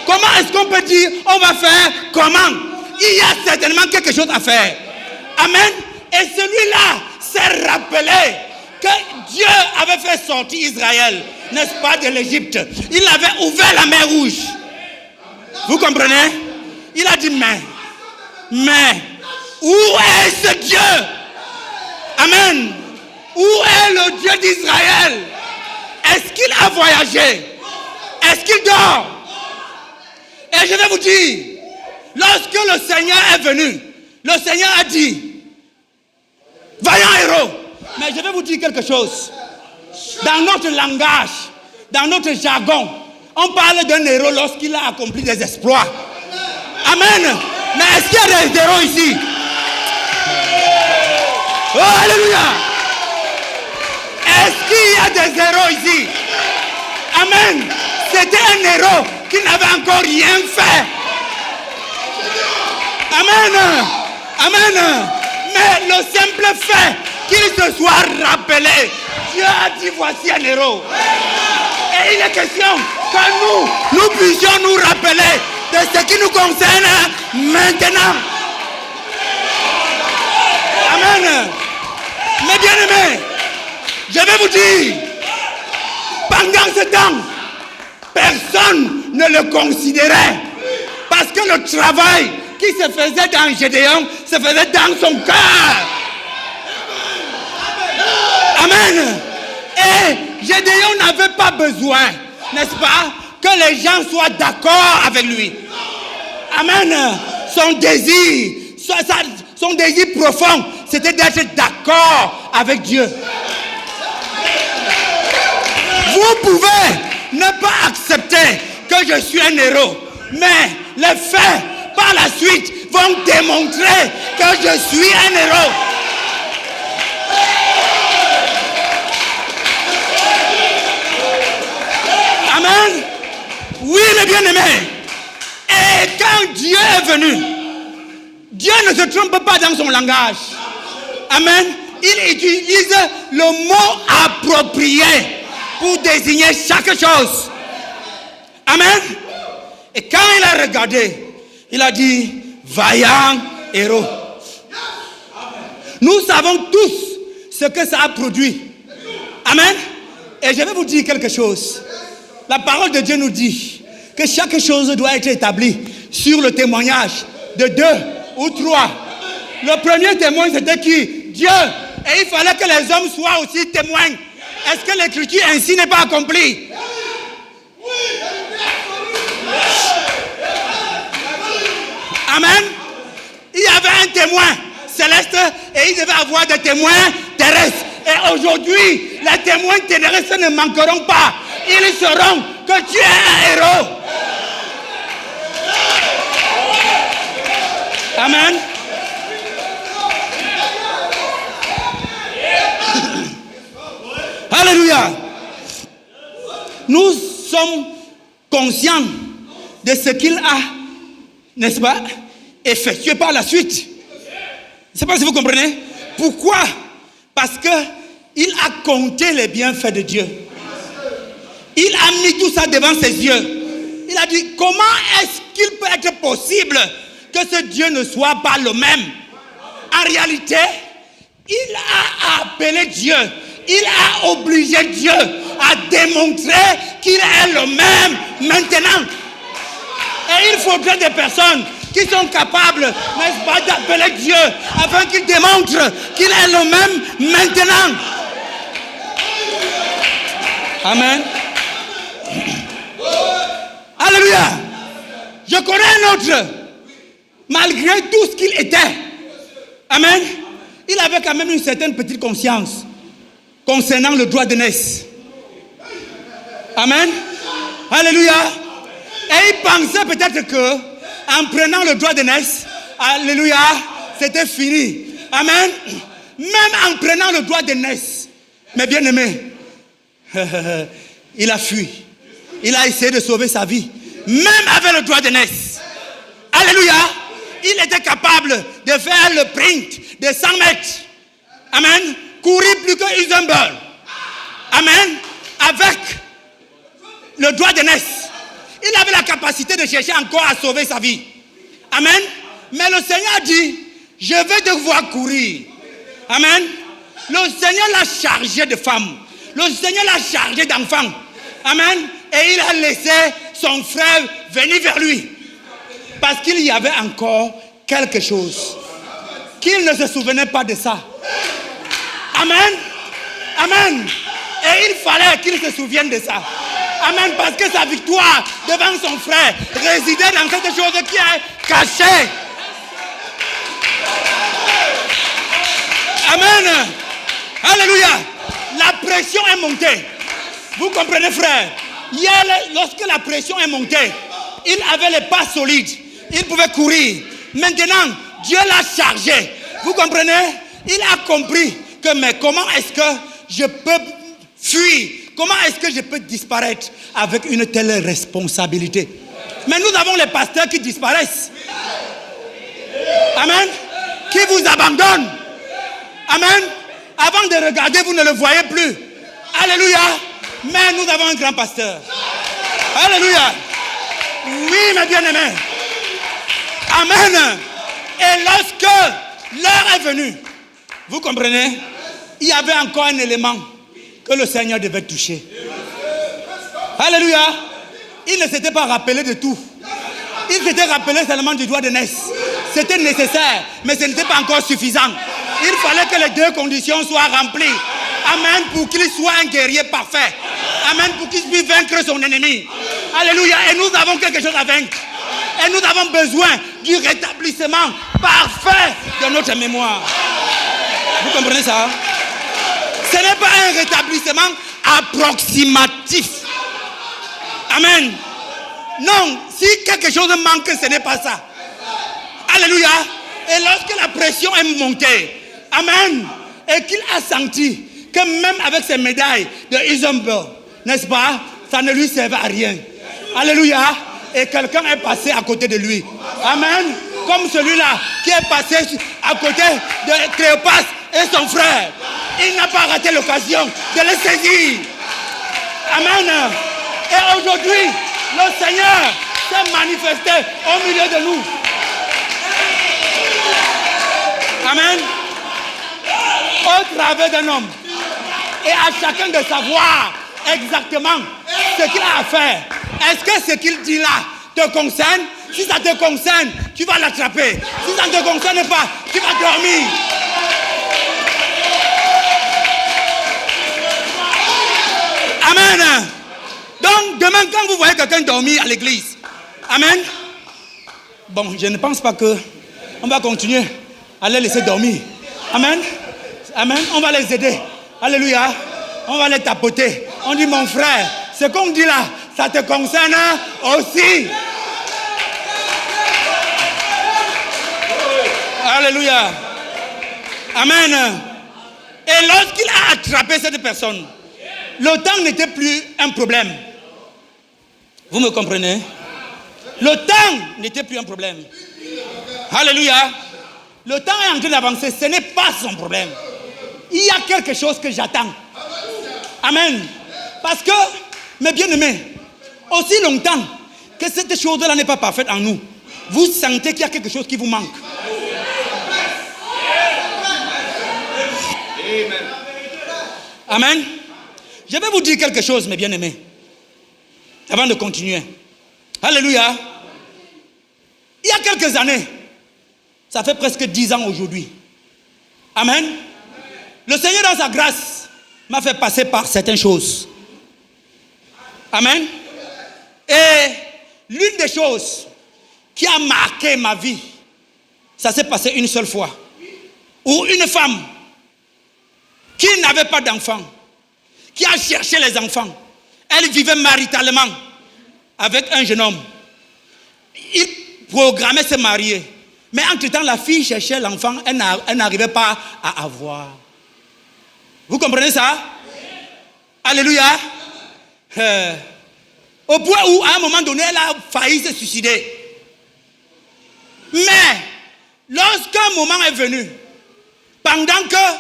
Comment est-ce qu'on peut dire, on va faire comment? Il y a certainement quelque chose à faire. Amen. Et celui-là s'est rappelé que Dieu avait fait sortir Israël, n'est-ce pas, de l'Égypte. Il avait ouvert la mer Rouge. Vous comprenez? Il a dit, mais, où est ce Dieu? Amen. Où est le Dieu d'Israël? Est-ce qu'il a voyagé? Est-ce qu'il dort? Et je vais vous dire, lorsque le Seigneur est venu, le Seigneur a dit, vaillant héros. Mais je vais vous dire quelque chose. Dans notre langage, dans notre jargon, on parle d'un héros lorsqu'il a accompli des exploits. Amen. Mais est-ce qu'il y a des héros ici? Oh, alléluia. Est-ce qu'il y a des héros ici? Amen. C'était un héros qui n'avait encore rien fait. Amen. Amen. Mais le simple fait qu'il se soit rappelé, Dieu a dit, voici un héros. Et il est question que nous puissions nous rappeler de ce qui nous concerne maintenant. Amen. Mais bien aimés, je vais vous dire, pendant ce temps, personne ne le considérait. Parce que le travail qui se faisait dans Gédéon se faisait dans son cœur. Amen. Et Gédéon n'avait pas besoin, n'est-ce pas, que les gens soient d'accord avec lui. Amen. Son désir profond, c'était d'être d'accord avec Dieu. Vous pouvez ne pas accepter que je suis un héros, mais les faits par la suite vont démontrer que je suis un héros. Amen. Oui, les bien-aimés. Et quand Dieu est venu, Dieu ne se trompe pas dans son langage. Amen. Il utilise le mot approprié pour désigner chaque chose. Amen. Et quand il a regardé, il a dit, vaillant héros. Nous savons tous ce que ça a produit. Amen. Et je vais vous dire quelque chose. La parole de Dieu nous dit que chaque chose doit être établie sur le témoignage de 2 ou 3. Le premier témoin, c'était qui? Dieu. Et il fallait que les hommes soient aussi témoins. Est-ce que l'écriture ainsi n'est pas accomplie? Amen. Il y avait un témoin céleste et il devait avoir des témoins terrestres. Et aujourd'hui, les témoins terrestres ne manqueront pas. Ils sauront que tu es un héros. Amen. Alléluia. Nous sommes conscients de ce qu'il a, n'est-ce pas, effectué par la suite. Je ne sais pas si vous comprenez. Pourquoi? Parce qu'il a compté les bienfaits de Dieu. Il a mis tout ça devant ses yeux. Il a dit, comment est-ce qu'il peut être possible que ce Dieu ne soit pas le même? En réalité, il a appelé Dieu. Il a obligé Dieu à démontrer qu'il est le même maintenant. Et il faudrait des personnes qui sont capables, n'est-ce pas, d'appeler Dieu afin qu'il démontre qu'il est le même maintenant. Amen. Alléluia. Je connais un autre. Malgré tout ce qu'il était. Amen. Il avait quand même une certaine petite conscience concernant le droit d'aînesse. Amen. Alléluia. Et il pensait peut-être que en prenant le droit d'aînesse, alléluia, c'était fini. Amen. Même en prenant le droit d'aînesse, mes bien-aimés, il a fui. Il a essayé de sauver sa vie. Même avec le droit d'aînesse. Alléluia. Il était capable de faire le sprint de 100 mètres. Amen. Courir plus que Usain Bolt. Amen. Avec le droit d'aînesse. Il avait la capacité de chercher encore à sauver sa vie. Amen. Mais le Seigneur dit, je vais devoir courir. Amen. Le Seigneur l'a chargé de femmes. Le Seigneur l'a chargé d'enfants. Amen. Et il a laissé son frère venir vers lui. Parce qu'il y avait encore quelque chose. Qu'il ne se souvenait pas de ça. Amen. Amen. Et il fallait qu'il se souvienne de ça. Amen. Parce que sa victoire devant son frère résidait dans cette chose qui est cachée. Amen. Alléluia. La pression est montée. Vous comprenez, frère? Hier, lorsque la pression est montée, il avait les pas solides. Il pouvait courir. Maintenant, Dieu l'a chargé. Vous comprenez? Il a compris que, mais comment est-ce que je peux fuir? Comment est-ce que je peux disparaître avec une telle responsabilité? Mais nous avons les pasteurs qui disparaissent. Amen. Qui vous abandonnent. Amen. Avant de regarder, vous ne le voyez plus. Alléluia. Mais nous avons un grand pasteur. Alléluia. Oui, mes bien-aimés. Amen. Et lorsque l'heure est venue, vous comprenez, il y avait encore un élément que le Seigneur devait toucher. Alléluia. Il ne s'était pas rappelé de tout. Il s'était rappelé seulement du droit d'aînesse. C'était nécessaire, mais ce n'était pas encore suffisant. Il fallait que les deux conditions soient remplies. Amen. Pour qu'il soit un guerrier parfait. Amen. Pour qu'il puisse vaincre son ennemi. Alléluia. Et nous avons quelque chose à vaincre. Et nous avons besoin du rétablissement parfait de notre mémoire. Vous comprenez ça? Ce n'est pas un rétablissement approximatif. Amen. Non, si quelque chose manque, ce n'est pas ça. Alléluia. Et lorsque la pression est montée, amen, et qu'il a senti que même avec ses médailles de Usain Bolt, n'est-ce pas, ça ne lui servait à rien. Alléluia. Et quelqu'un est passé à côté de lui. Amen. Comme celui-là qui est passé à côté de Cléopas et son frère. Il n'a pas raté l'occasion de les saisir. Amen. Et aujourd'hui, le Seigneur s'est manifesté au milieu de nous. Amen. Au travers d'un homme. Et à chacun de savoir exactement ce qu'il a à faire. Est-ce que ce qu'il dit là te concerne? Si ça te concerne, tu vas l'attraper. Si ça ne te concerne pas, tu vas dormir. Demain, quand vous voyez quelqu'un dormir à l'église, amen. Bon, je ne pense pas que on va continuer à les laisser dormir. Amen. Amen. On va les aider. Alléluia. On va les tapoter. On dit, mon frère, ce qu'on dit là, ça te concerne aussi. Alléluia. Amen. Et lorsqu'il a attrapé cette personne, le temps n'était plus un problème. Vous me comprenez? Le temps n'était plus un problème. Alléluia. Le temps est en train d'avancer. Ce n'est pas son problème. Il y a quelque chose que j'attends. Amen. Parce que, mes bien-aimés, aussi longtemps que cette chose-là n'est pas parfaite en nous, vous sentez qu'il y a quelque chose qui vous manque. Amen. Je vais vous dire quelque chose, mes bien-aimés, avant de continuer. Alléluia. Il y a quelques années, ça fait presque 10 ans aujourd'hui. Amen. Le Seigneur, dans sa grâce, m'a fait passer par certaines choses. Amen. Et l'une des choses qui a marqué ma vie, ça s'est passé une seule fois. Où une femme qui n'avait pas d'enfant, qui a cherché les enfants, elle vivait maritalement avec un jeune homme. Il programmait se marier. Mais entre-temps, la fille cherchait l'enfant, elle n'arrivait pas à avoir. Vous comprenez ça? Alléluia. Au point où, à un moment donné, elle a failli se suicider. Mais, lorsqu'un moment est venu, pendant que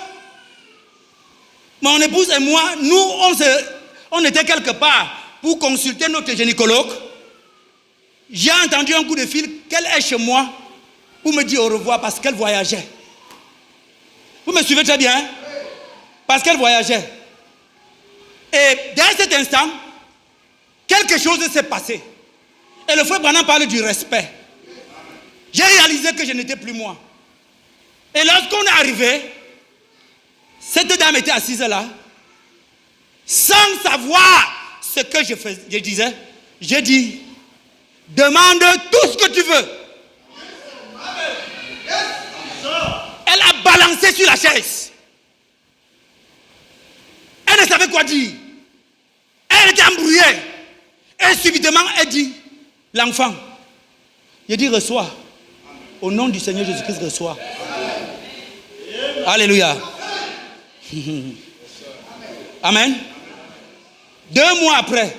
mon épouse et moi, nous, on était quelque part pour consulter notre gynécologue, j'ai entendu un coup de fil qu'elle est chez moi pour me dire au revoir parce qu'elle voyageait. Vous me suivez très bien? Parce qu'elle voyageait. Et dès cet instant, quelque chose s'est passé. Et le frère Branham parle du respect. J'ai réalisé que je n'étais plus moi. Et lorsqu'on est arrivé, cette dame était assise là, sans savoir ce que je disais. J'ai dit, demande tout ce que tu veux. Elle a balancé sur la chaise. Elle ne savait quoi dire. Elle était embrouillée. Et subitement, elle dit, l'enfant. Je dis, reçois. Au nom du Seigneur Jésus-Christ, reçois. Alléluia. Amen. 2 mois après,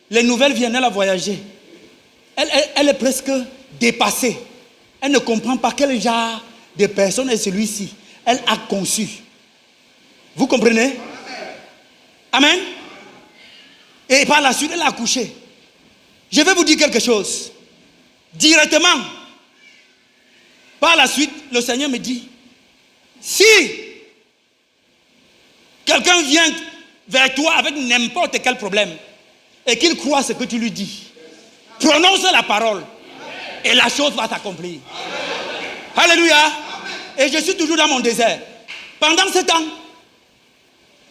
les nouvelles viennent, elle a voyagé. Elle est presque dépassée. Elle ne comprend pas quel genre de personne est celui-ci. Elle a conçu. Vous comprenez? Amen. Et par la suite, elle a accouché. Je vais vous dire quelque chose. Directement, par la suite, le Seigneur me dit, si quelqu'un vient vers toi avec n'importe quel problème et qu'il croit ce que tu lui dis, prononce la parole et la chose va s'accomplir. Alléluia. Et je suis toujours dans mon désert. Pendant ce temps,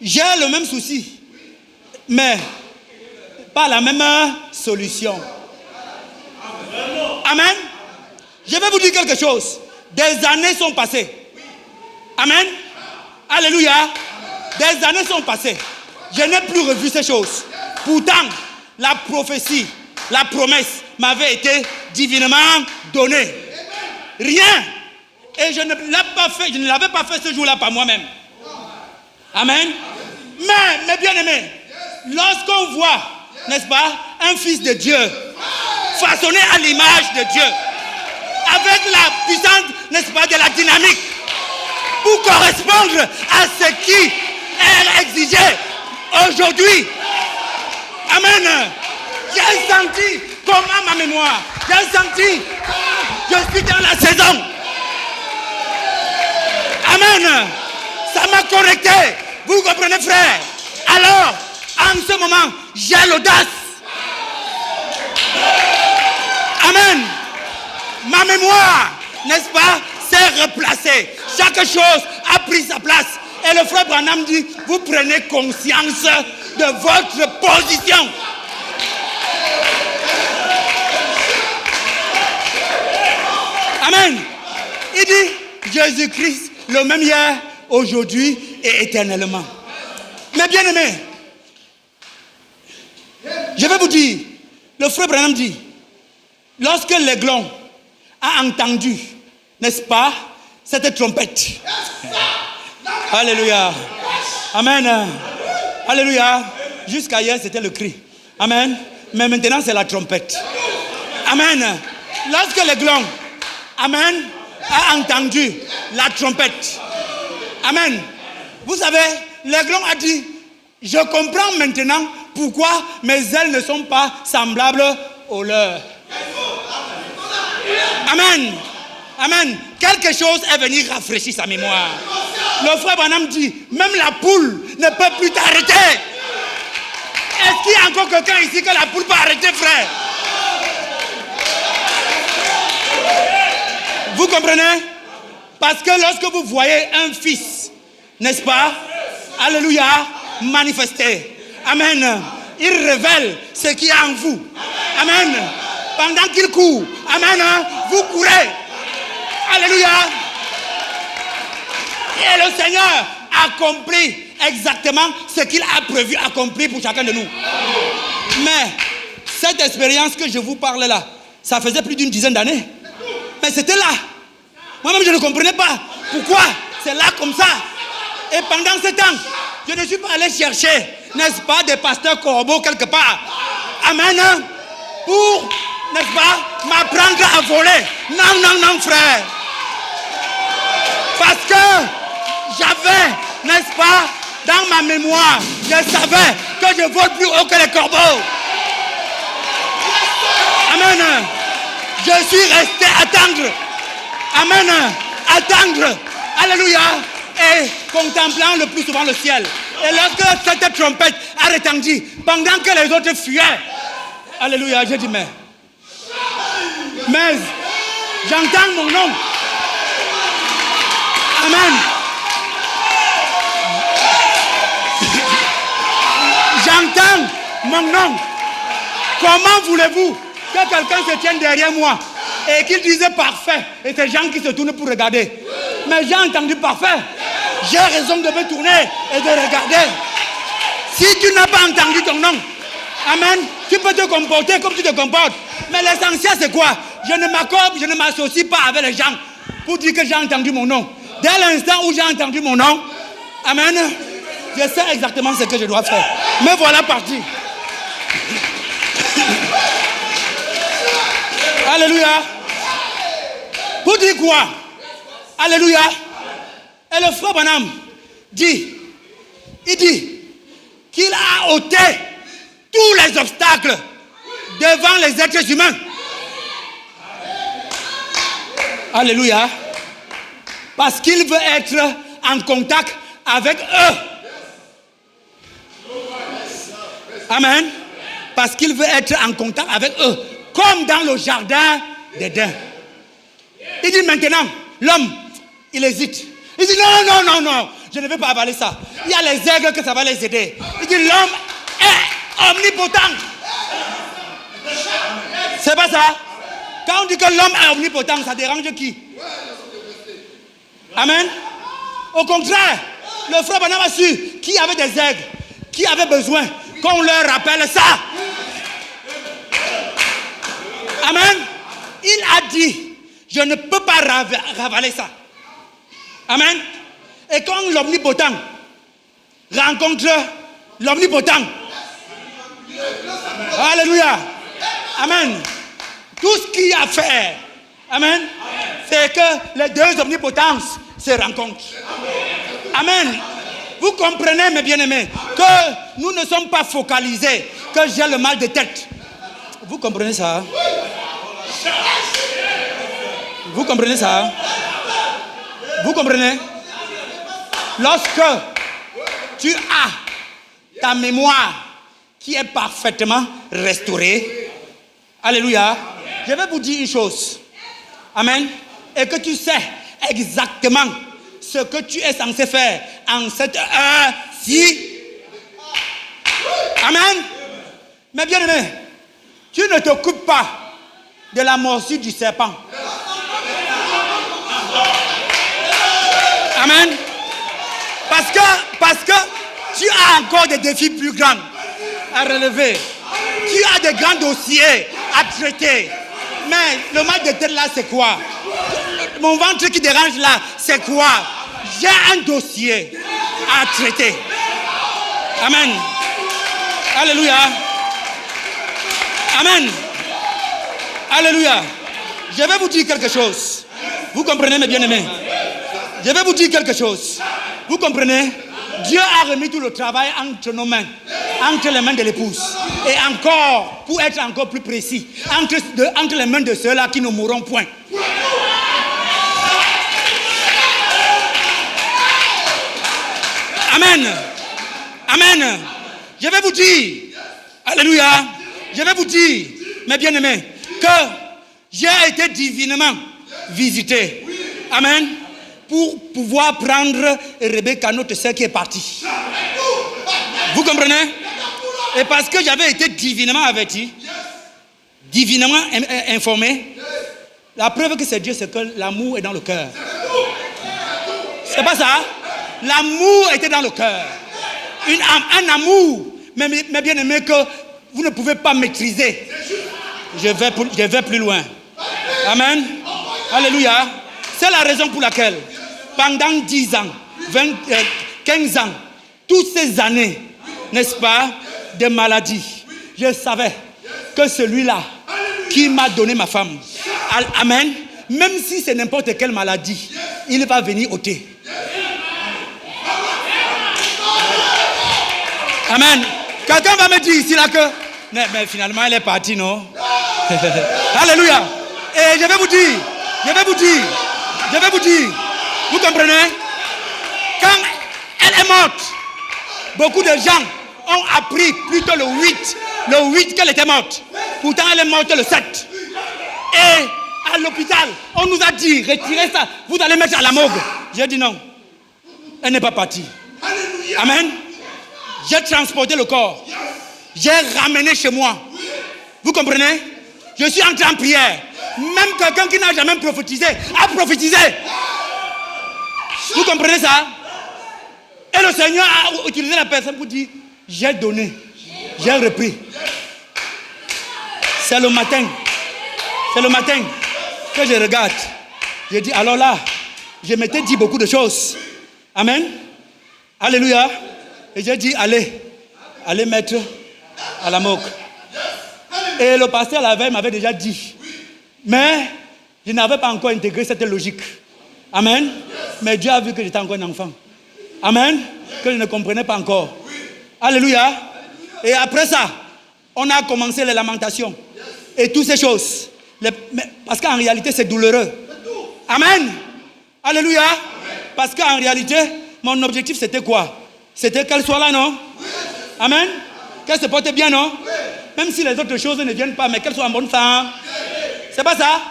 j'ai le même souci, mais pas la même solution. Amen. Je vais vous dire quelque chose. Des années sont passées. Amen. Alléluia. Des années sont passées. Je n'ai plus revu ces choses. Pourtant, la prophétie, la promesse m'avait été divinement donnée. Rien. Et je ne l'avais pas fait ce jour-là par moi-même. Amen. Mais, mes bien-aimés, lorsqu'on voit, n'est-ce pas, un fils de Dieu, façonné à l'image de Dieu, avec la puissance, n'est-ce pas, de la dynamique, pour correspondre à ce qui est exigé aujourd'hui. Amen. J'ai senti comment ma mémoire, j'ai senti, je suis dans la saison. Amen. Ça m'a correcté. Vous comprenez, frère? Alors, en ce moment, j'ai l'audace. Amen. Ma mémoire, n'est-ce pas, s'est replacée. Chaque chose a pris sa place. Et le frère Branham dit, vous prenez conscience de votre position. Amen. Il dit Jésus-Christ, le même hier, aujourd'hui et éternellement. Mais bien aimé, je vais vous dire, le frère Branham dit, lorsque l'aiglon a entendu, n'est-ce pas, cette trompette. Alléluia. Amen. Alléluia. Jusqu'à hier, c'était le cri. Amen. Mais maintenant, c'est la trompette. Amen. Lorsque l'aiglon, amen, a entendu la trompette. Amen. Vous savez, l'aiglon a dit, je comprends maintenant pourquoi mes ailes ne sont pas semblables aux leurs. Amen. Amen. Quelque chose est venu rafraîchir sa mémoire. Le frère Branham dit, même la poule ne peut plus t'arrêter. Est-ce qu'il y a encore quelqu'un ici que la poule peut arrêter, frère? Vous comprenez? Parce que lorsque vous voyez un fils, n'est-ce pas? Alléluia, manifester. Amen. Il révèle ce qui est en vous. Amen. Pendant qu'il court, amen, vous courez. Alléluia. Et le Seigneur accomplit exactement ce qu'il a prévu accomplir pour chacun de nous. Mais cette expérience que je vous parle là, ça faisait plus d'une dizaine d'années. Mais c'était là. Moi-même, je ne comprenais pas pourquoi c'est là comme ça. Et pendant ce temps, je ne suis pas allé chercher, n'est-ce pas, des pasteurs corbeaux quelque part. Amen. Pour, n'est-ce pas, m'apprendre à voler. Non, non, non, frère. Parce que j'avais, n'est-ce pas, dans ma mémoire, je savais que je vole plus haut que les corbeaux. Amen. Je suis resté attendre. Amen. Attendre. Alléluia. Et contemplant le plus souvent le ciel. Et lorsque cette trompette a retenti, pendant que les autres fuyaient, alléluia, j'ai dit mais j'entends mon nom. Amen. J'entends mon nom. Comment voulez-vous que quelqu'un se tienne derrière moi et qu'il disait parfait et ces gens qui se tournent pour regarder? Mais j'ai entendu parfait. J'ai raison de me tourner et de regarder. Si tu n'as pas entendu ton nom, amen, tu peux te comporter comme tu te comportes. Mais l'essentiel c'est quoi? Je ne m'accorde, je ne m'associe pas avec les gens pour dire que j'ai entendu mon nom. Dès l'instant où j'ai entendu mon nom, amen, je sais exactement ce que je dois faire. Me voilà parti. Alléluia. Pour dire quoi? Alléluia. Et le frère Branham dit, il dit qu'il a ôté tous les obstacles devant les êtres humains. Alléluia. Parce qu'il veut être en contact avec eux. Amen. Parce qu'il veut être en contact avec eux. Comme dans le jardin d'Éden. Il dit maintenant, l'homme, il hésite. Il dit non, je ne vais pas avaler ça. Il y a les aigles que ça va les aider. Il dit l'homme est omnipotent. C'est pas ça? Quand on dit que l'homme est omnipotent, ça dérange qui? Amen. Au contraire, le frère Branham a su qui avait des aigles, qui avait besoin qu'on leur rappelle ça. Amen. Il a dit, je ne peux pas ravaler ça. Amen. Et quand l'omnipotent rencontre l'omnipotent, alléluia, amen, tout ce qu'il y a à faire, amen, c'est que les deux omnipotences se rencontrent. Amen. Vous comprenez, mes bien-aimés, que nous ne sommes pas focalisés, que j'ai le mal de tête. Vous comprenez ça? Vous comprenez ça? Vous comprenez? Lorsque tu as ta mémoire qui est parfaitement restaurée, alléluia, je vais vous dire une chose. Amen. Et que tu sais exactement ce que tu es censé faire en cette heure-ci. Amen. Mais bien aimé, tu ne t'occupes pas de la morsure du serpent. Amen. Parce que tu as encore des défis plus grands à relever. Tu as des grands dossiers à traiter. Mais le mal de tête là, c'est quoi? Mon ventre qui dérange là, c'est quoi? J'ai un dossier à traiter. Amen. Alléluia. Amen. Alléluia. Je vais vous dire quelque chose. Vous comprenez, mes bien-aimés? Je vais vous dire quelque chose. Vous comprenez? Dieu a remis tout le travail entre nos mains, entre les mains de l'épouse. Et encore, pour être encore plus précis, entre les mains de ceux-là qui ne mourront point. Amen. Amen. Je vais vous dire, alléluia, je vais vous dire, mes bien-aimés, que j'ai été divinement visité. Amen. Pour pouvoir prendre Rebecca, notre sœur qui est partie. Vous comprenez? Et parce que j'avais été divinement averti, divinement informé, la preuve que c'est Dieu, c'est que l'amour est dans le cœur. C'est pas ça? L'amour était dans le cœur. Un amour, mais bien aimé, que vous ne pouvez pas maîtriser. Je vais plus loin. Amen. Alléluia. C'est la raison pour laquelle, pendant 10 ans, 15 ans, toutes ces années, n'est-ce pas, de maladies, je savais que celui-là qui m'a donné ma femme, amen, même si c'est n'importe quelle maladie, il va venir ôter. Amen. Quelqu'un va me dire ici là que, mais finalement elle est partie, non? Alléluia. Et je vais vous dire, vous comprenez? Quand elle est morte, beaucoup de gens ont appris plutôt le 8 qu'elle était morte. Pourtant elle est morte le 7. Et à l'hôpital, on nous a dit, retirez ça, vous allez mettre à la morgue. J'ai dit non, elle n'est pas partie. Amen. J'ai transporté le corps, j'ai ramené chez moi. Vous comprenez? Je suis entré en prière. Même quelqu'un qui n'a jamais prophétisé a prophétisé. Vous comprenez ça? Et le Seigneur a utilisé la personne pour dire, j'ai donné, j'ai repris. C'est le matin que je regarde. J'ai dit, alors là, je m'étais dit beaucoup de choses. Amen. Alléluia. Et j'ai dit, allez mettre à la morgue. Et le pasteur la veille m'avait déjà dit. Mais je n'avais pas encore intégré cette logique. Amen. Mais Dieu a vu que j'étais encore un enfant. Amen. Que je ne comprenais pas encore. Alléluia. Et après ça, on a commencé les lamentations. Et toutes ces choses. Parce qu'en réalité, c'est douloureux. Amen. Alléluia. Parce qu'en réalité, mon objectif, c'était quoi? C'était qu'elle soit là, non? Amen. Qu'elle se porte bien, non? Même si les autres choses ne viennent pas, mais qu'elle soit en bonne santé. C'est pas ça?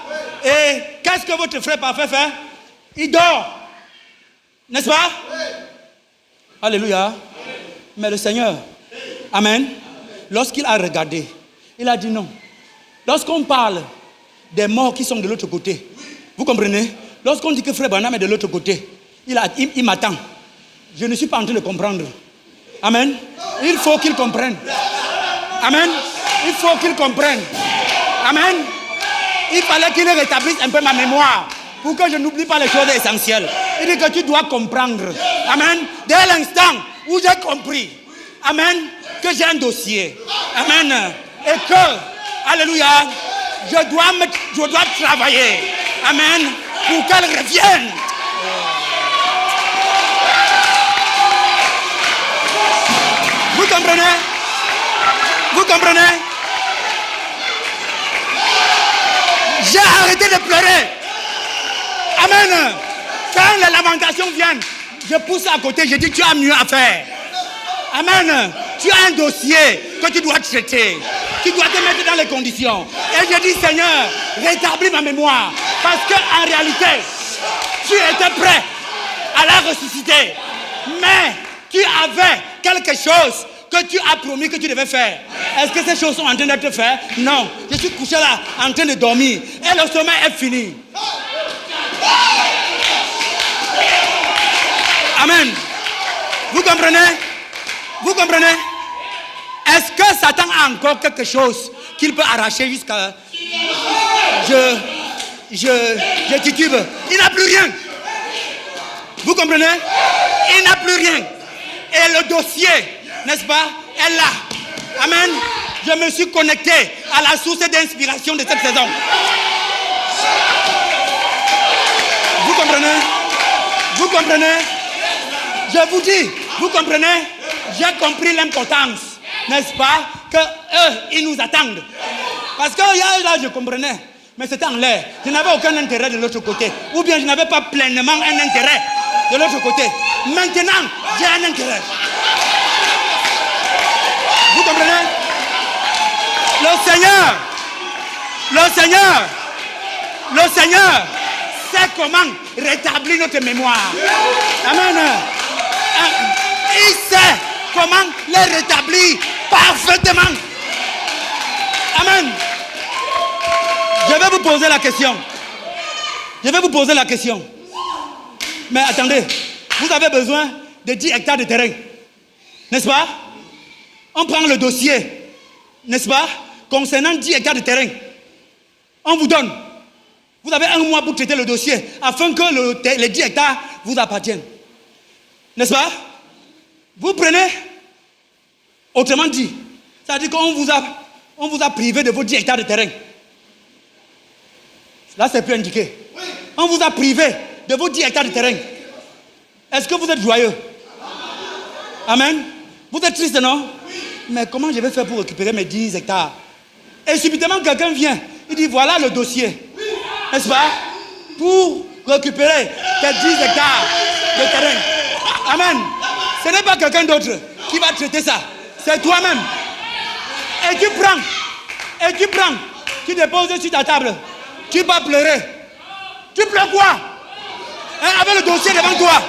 Et qu'est-ce que votre frère parfait fait? Il dort. N'est-ce pas? Alléluia. Mais le Seigneur, amen, lorsqu'il a regardé, il a dit non. Lorsqu'on parle des morts qui sont de l'autre côté, vous comprenez? Lorsqu'on dit que frère Branham est de l'autre côté, il m'attend. Je ne suis pas en train de comprendre. Amen. Il faut qu'il comprenne. Amen. Il faut qu'il comprenne. Amen. Il fallait qu'il rétablisse un peu ma mémoire pour que je n'oublie pas les choses essentielles. Il dit que tu dois comprendre. Amen. Dès l'instant où j'ai compris, amen, que j'ai un dossier. Amen. Et que, alléluia, je dois travailler. Amen. Pour qu'elle revienne. Vous comprenez? Vous comprenez? J'ai arrêté de pleurer. Amen. Quand les lamentations viennent, je pousse à côté, je dis tu as mieux à faire. Amen. Tu as un dossier que tu dois traiter. Tu dois te mettre dans les conditions. Et je dis Seigneur, rétablis ma mémoire. Parce qu'en réalité, tu étais prêt à la ressusciter. Mais tu avais quelque chose que tu as promis que tu devais faire. Est-ce que ces choses sont en train d'être faites? Non. Je suis couché là, en train de dormir. Et le sommeil est fini. Amen. Vous comprenez? Vous comprenez? Est-ce que Satan a encore quelque chose qu'il peut arracher jusqu'à... Je titube. Il n'a plus rien. Vous comprenez? Il n'a plus rien. Et le dossier, n'est-ce pas, est là. Amen. Je me suis connecté à la source d'inspiration de cette saison. Vous comprenez? Vous comprenez? Je vous dis, vous comprenez? J'ai compris l'importance, n'est-ce pas, que eux, ils nous attendent. Parce que là, je comprenais, mais c'était en l'air. Je n'avais aucun intérêt de l'autre côté. Ou bien je n'avais pas pleinement un intérêt de l'autre côté. Maintenant, j'ai un intérêt. Vous comprenez? Le Seigneur sait comment rétablir notre mémoire. Amen. Il sait comment les rétablir parfaitement. Amen. Je vais vous poser la question. Mais attendez, vous avez besoin de 10 hectares de terrain. N'est-ce pas? On prend le dossier, n'est-ce pas? Concernant 10 hectares de terrain. On vous donne. Vous avez 1 mois pour traiter le dossier afin que les 10 hectares vous appartiennent. N'est-ce pas? Vous prenez, autrement dit, c'est-à-dire qu'on vous a privé de vos 10 hectares de terrain. Là, c'est plus indiqué. On vous a privé de vos 10 hectares de terrain. Est-ce que vous êtes joyeux? Amen. Vous êtes triste, non? Mais comment je vais faire pour récupérer mes 10 hectares? Et subitement, quelqu'un vient. Il dit, voilà le dossier. N'est-ce pas? Pour récupérer tes 10 hectares de terrain. Amen. Ce n'est pas quelqu'un d'autre qui va traiter ça. C'est toi-même. Et tu prends. Tu déposes sur ta table. Tu vas pleurer. Tu pleures quoi? Hein, avec le dossier devant toi.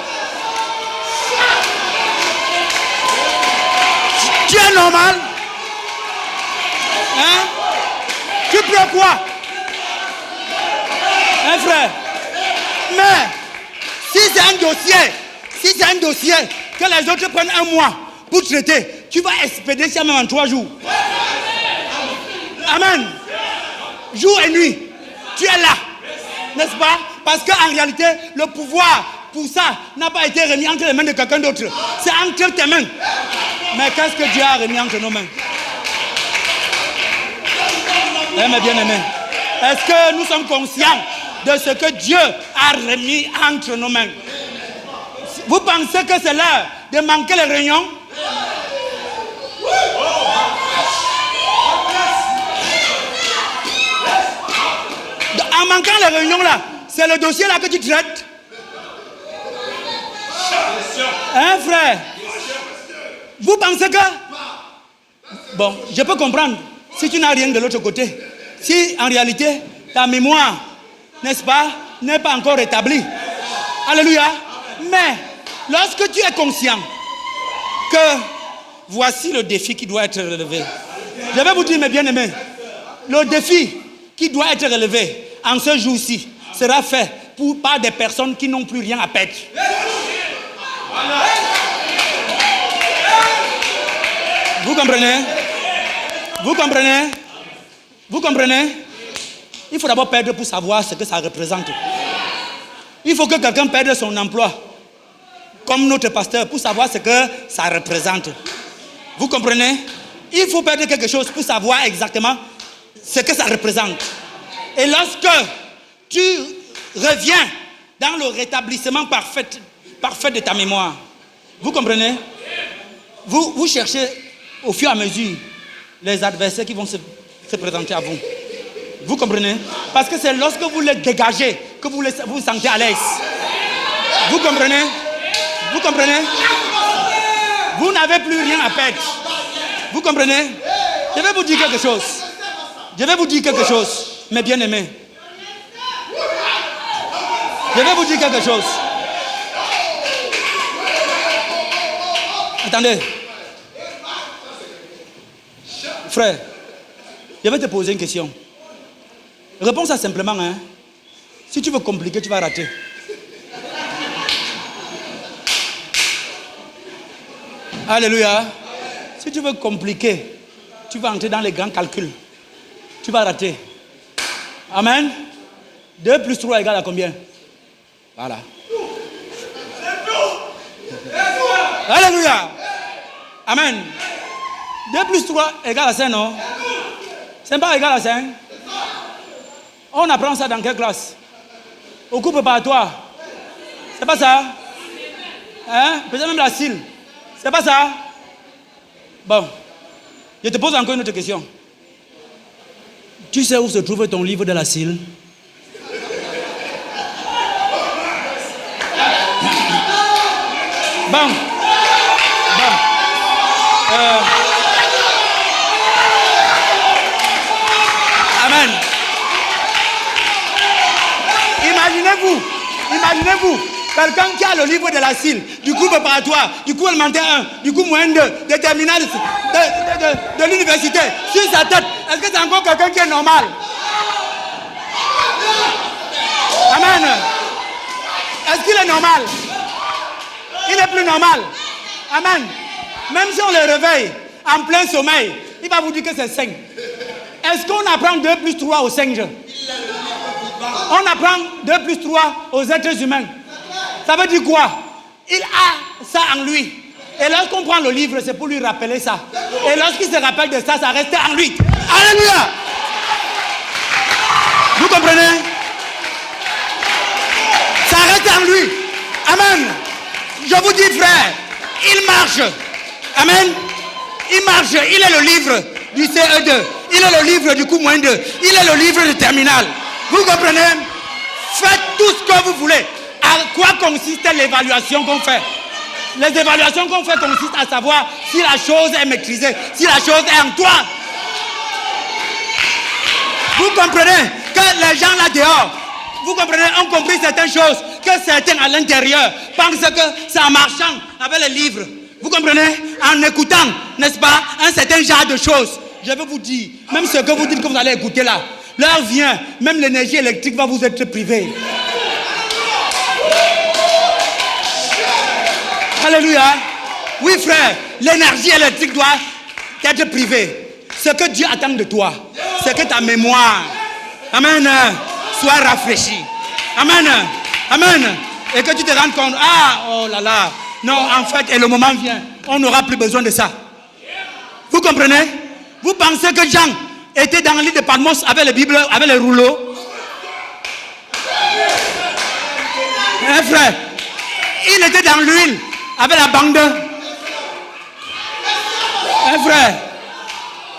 Tu es normal? Hein? Tu pleures quoi? Hein, frère? Mais si c'est un dossier que les autres prennent 1 mois pour traiter, tu vas expédier ça même en 3 jours. Amen. Jour et nuit, tu es là. N'est-ce pas? Parce qu'en réalité, le pouvoir pour ça n'a pas été remis entre les mains de quelqu'un d'autre. C'est entre tes mains. Mais qu'est-ce que Dieu a remis entre nos mains? Eh mes bien-aimés, est-ce que nous sommes conscients de ce que Dieu a remis entre nos mains? Vous pensez que c'est l'heure de manquer les réunions? En manquant les réunions là, c'est le dossier là que tu traites. Hein, frère? Vous pensez que... Bon, je peux comprendre si tu n'as rien de l'autre côté. Si en réalité, ta mémoire, n'est-ce pas, n'est pas encore rétablie. Alléluia. Mais, lorsque tu es conscient que voici le défi qui doit être relevé. Je vais vous dire, mes bien-aimés, le défi qui doit être relevé en ce jour-ci sera fait par des personnes qui n'ont plus rien à perdre. Vous comprenez? Vous comprenez? Vous comprenez? Il faut d'abord perdre pour savoir ce que ça représente. Il faut que quelqu'un perde son emploi, comme notre pasteur, pour savoir ce que ça représente. Vous comprenez? Il faut perdre quelque chose pour savoir exactement ce que ça représente. Et lorsque tu reviens dans le rétablissement parfait de ta mémoire, vous comprenez? Vous cherchez au fur et à mesure les adversaires qui vont se présenter à vous. Vous comprenez? Parce que c'est lorsque vous les dégagez que vous vous sentez à l'aise. Vous comprenez? Vous comprenez? Vous n'avez plus rien à perdre. Vous comprenez? Je vais vous dire quelque chose. Je vais vous dire quelque chose, mes bien-aimés. Je vais vous dire quelque chose. Attendez. Frère, je vais te poser une question. Réponds ça simplement. Hein. Si tu veux compliquer, tu vas rater. Alléluia. Si tu veux compliquer, tu vas entrer dans les grands calculs. Tu vas rater. Amen. 2 plus 3 égale à combien? Voilà. Alléluia. Amen. 2 plus 3 égale à 5, non? C'est pas égal à 5. On apprend ça dans quelle classe? Au cours préparatoire. C'est pas ça? Hein? Peut-être même la cile. C'est pas ça? Bon. Je te pose encore une autre question. Tu sais où se trouve ton livre de la cile? Bon. Amen. Imaginez-vous, quelqu'un qui a le livre de la cile, du coup préparatoire, du coup élémentaire 1, du coup moyenne 2, de terminale de l'université, sur sa tête. Est-ce que c'est encore quelqu'un qui est normal? Amen. Est-ce qu'il est normal? Il est plus normal. Amen. Même si on le réveille en plein sommeil, il va vous dire que c'est 5. Est-ce qu'on apprend 2 plus 3 aux singes? On apprend 2 plus 3 aux êtres humains. Ça veut dire quoi? Il a ça en lui. Et lorsqu'on prend le livre, c'est pour lui rappeler ça. Et lorsqu'il se rappelle de ça, ça reste en lui. Alléluia! Vous comprenez? Ça reste en lui. Amen. Je vous dis, frère, il marche. Amen. Il marche. Il est le livre du CE2. Il est le livre du coup moins 2. Il est le livre de terminal. Vous comprenez? Faites tout ce que vous voulez. À quoi consiste l'évaluation qu'on fait? Les évaluations qu'on fait consistent à savoir si la chose est maîtrisée, si la chose est en toi. Vous comprenez que les gens là dehors, vous comprenez, ont compris certaines choses, que certains à l'intérieur pensent que c'est en marchant avec les livres. Vous comprenez? En écoutant, n'est-ce pas, un certain genre de choses. Je veux vous dire, même ce que vous dites que vous allez écouter là, l'heure vient, même l'énergie électrique va vous être privée. Alléluia. Oui frère, l'énergie électrique doit être privée. Ce que Dieu attend de toi, c'est que ta mémoire, amen, soit rafraîchie. Amen, amen. Et que tu te rendes compte, oh là là, non, en fait, et le moment vient, on n'aura plus besoin de ça. Vous comprenez? Vous pensez que Jean était dans l'île de Patmos avec les Bibles, avec les rouleaux? Hein, frère, il était dans l'huile avec la bande. Hein, frère?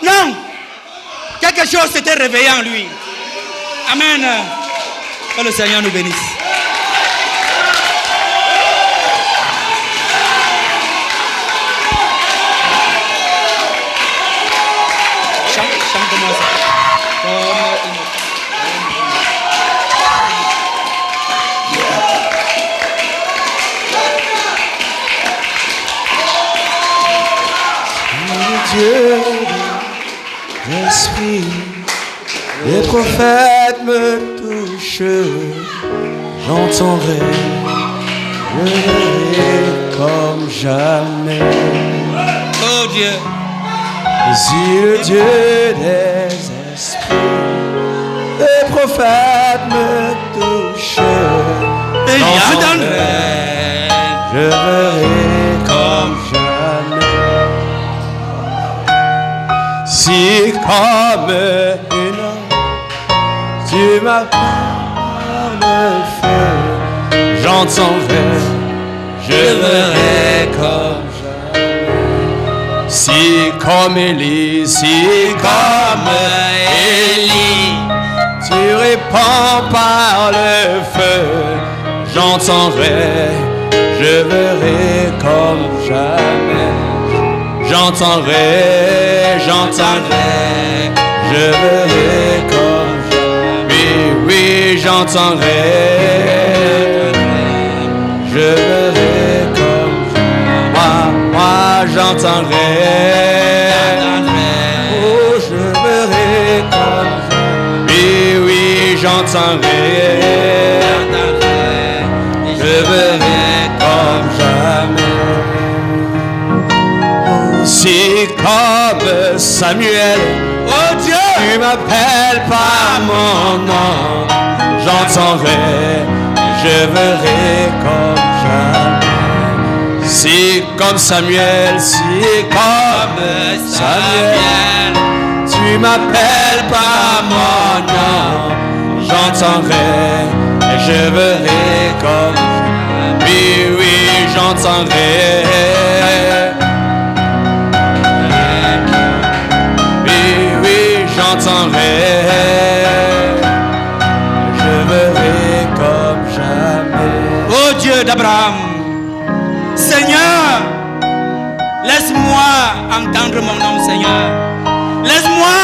Non. Quelque chose s'était réveillé en lui. Amen. Que le Seigneur nous bénisse. Chante-moi ça. Dieu, l'esprit, les prophètes me touchent, j'entendrai, je verrai comme jamais. Oh Dieu. Si le Dieu des esprits, les prophètes me touchent, j'entendrai, je verrai comme jamais. Si comme une tu m'appelles le feu, j'entendrai, je verrai comme jamais. Si comme Élie, si comme Élie, tu répands par le feu, j'entendrai, je verrai comme jamais. J'entendrai, je verrai comme jamais. Oui, oui, j'entendrai, je verrai comme jamais. Moi, j'entendrai, oh, je verrai comme jamais. Oui, oui, j'entendrai, je verrai comme jamais. Si comme Samuel, Oh Dieu, tu m'appelles par mon nom, j'entendrai, je verrai comme jamais. Si comme Samuel, si comme Samuel, tu m'appelles par mon nom, j'entendrai, et je verrai comme jamais. Oui, oui, j'entendrai. J'entendrai, je verrai comme jamais. oh Dieu d'Abraham, Seigneur, laisse-moi entendre mon nom, Seigneur. Laisse-moi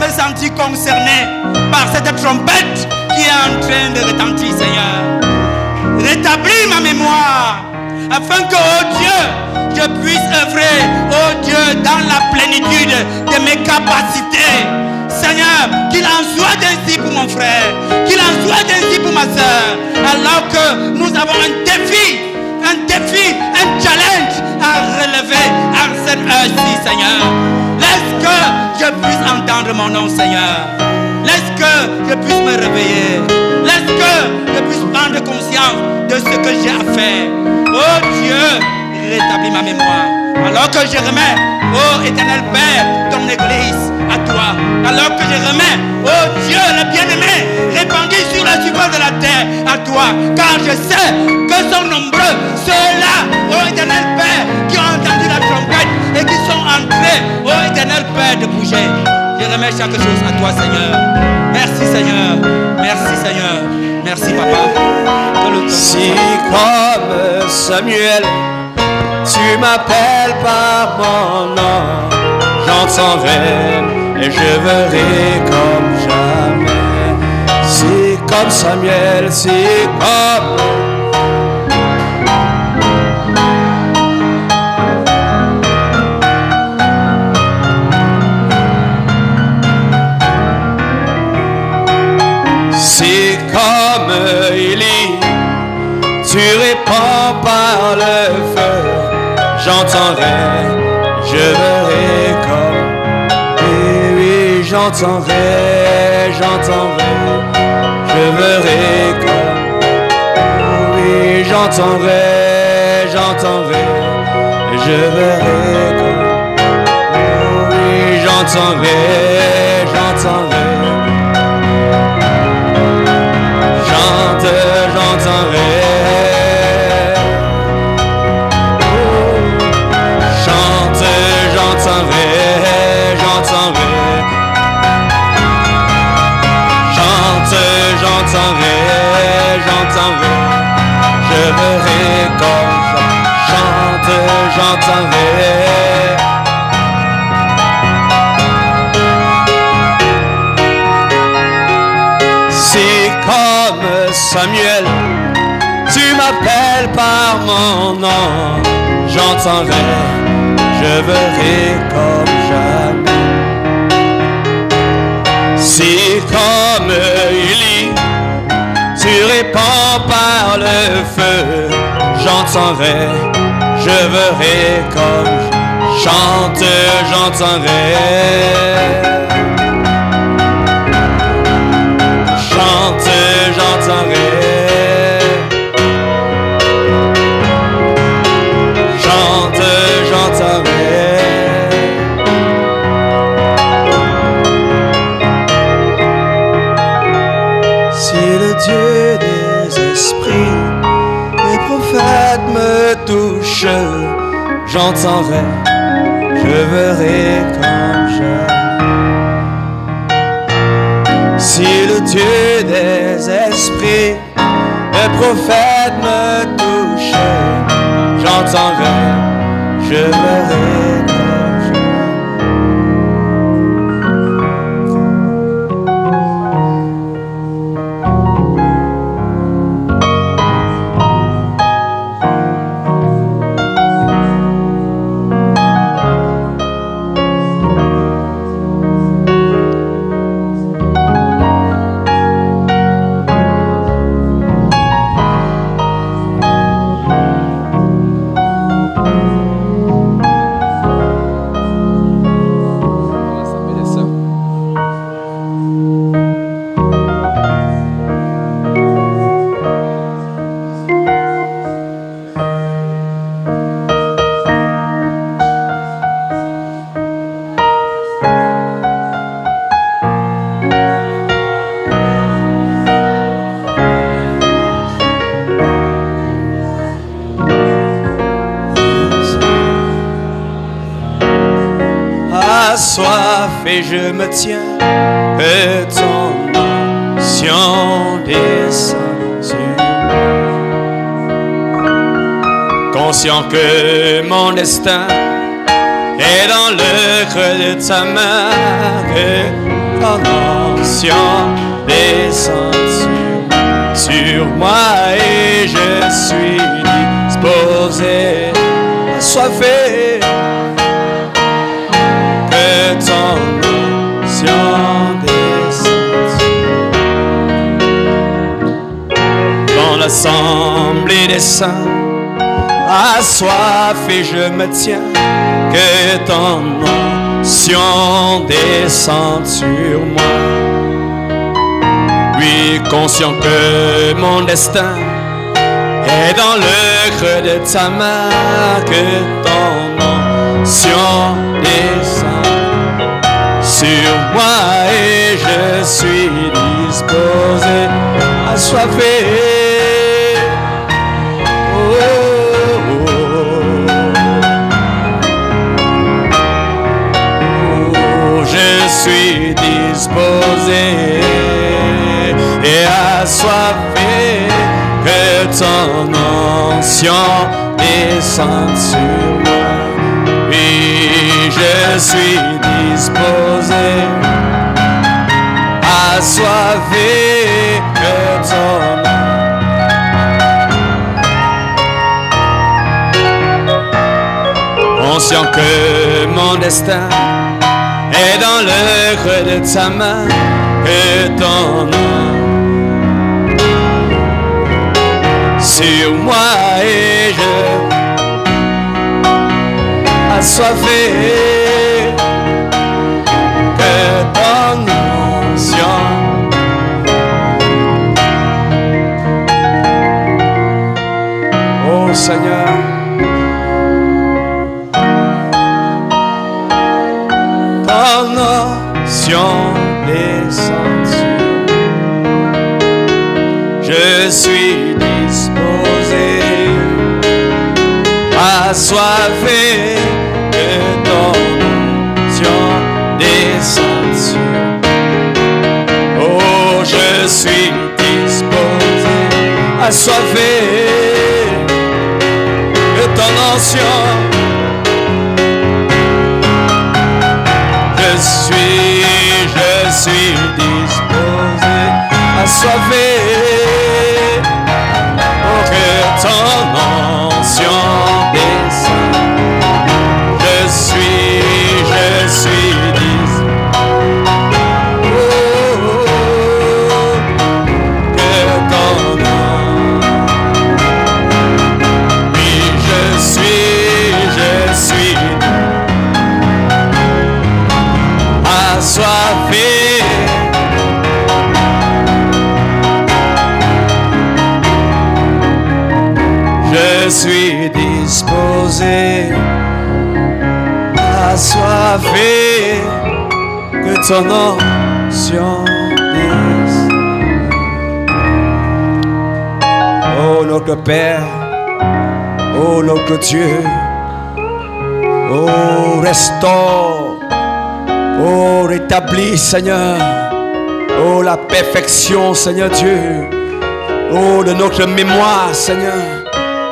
me sentir concerné par cette trompette qui est en train de retentir, Seigneur. Rétablis ma mémoire afin que, oh Dieu, je puisse œuvrer, oh Dieu, dans la plénitude de mes capacités. Seigneur, qu'il en soit ainsi pour mon frère, qu'il en soit ainsi pour ma soeur, alors que nous avons un défi, un challenge à relever en cette heure-ci, Seigneur. Laisse que je puisse entendre mon nom, Seigneur. Laisse que je puisse me réveiller. Laisse que je puisse prendre conscience de ce que j'ai à faire. Oh Dieu, rétablis ma mémoire. Alors que je remets, oh éternel Père, ton église à toi. Alors que je remets, oh Dieu, le bien-aimé, répandu sur la surface de la terre à toi. Car je sais que sont nombreux ceux-là, oh éternel Père, qui ont entendu la trompette et qui sont entrés, oh éternel Père, de bouger. Je remets chaque chose à toi, Seigneur. Merci, Seigneur. Merci, Seigneur. Merci, Papa. Si comme Samuel, tu m'appelles par mon nom, j'entendrai et je verrai comme jamais. Si comme Samuel, si comme si comme Élie, tu répands par le feu, j'entendrai, je verrai comme, oui, oui, j'entendrai, je verrai comme, oui, j'entendrai, je verrai comme, oui, j'entendrai. J'entendrai, je verrai comme j'entendrai. Si comme Samuel, tu m'appelles par mon nom, j'entendrai, je verrai comme jamais. Si comme Élie, tu répands par le feu, j'entendrai, je verrai comme chante, j'entendrai. Chante, j'entendrai. Chante, j'entendrai. Si le Dieu des esprits, les prophètes me touchent, j'entendrai, je verrai comme jamais. Si le Dieu des esprits, les prophètes me touchent, j'entendrai, je verrai comme jamais. à soif et je me tiens, que ton onction descend sur moi. Conscient que mon destin est dans le creux de ta main, que ton onction descend sur moi et je suis disposé, assoiffé, que ton onction descende. Dans l'assemblée des saints, assoiffé je me tiens, que ton onction descende sur moi. Oui, conscient que mon destin est dans le creux de ta main, que ton onction descend sur moi et je suis disposé, assoiffé. Oh, oh, oh, oh, je suis disposé et assoiffé, que ton onction descende sur moi. Oui, je suis disposé, assoiffé, que ton conscient que mon destin est dans le creux de ta main, que ton nom sur moi et je assoiffé, que ton onction oh Seigneur, ton onction descend sur moi. Je suis disposé, assoiffé, que ton onction descende sur moi. Oh, je suis disposé, assoiffé, que ton onction. Je suis disposé, assoiffé, pour que ton onction descende. Je suis disposé, que ton nom. Oui, je suis assoiffé, je suis disposé, assoiffé, que ton onction descende. Oh notre Père, oh notre Dieu, oh restaure, oh rétablis Seigneur, oh la perfection Seigneur Dieu, oh de notre mémoire Seigneur,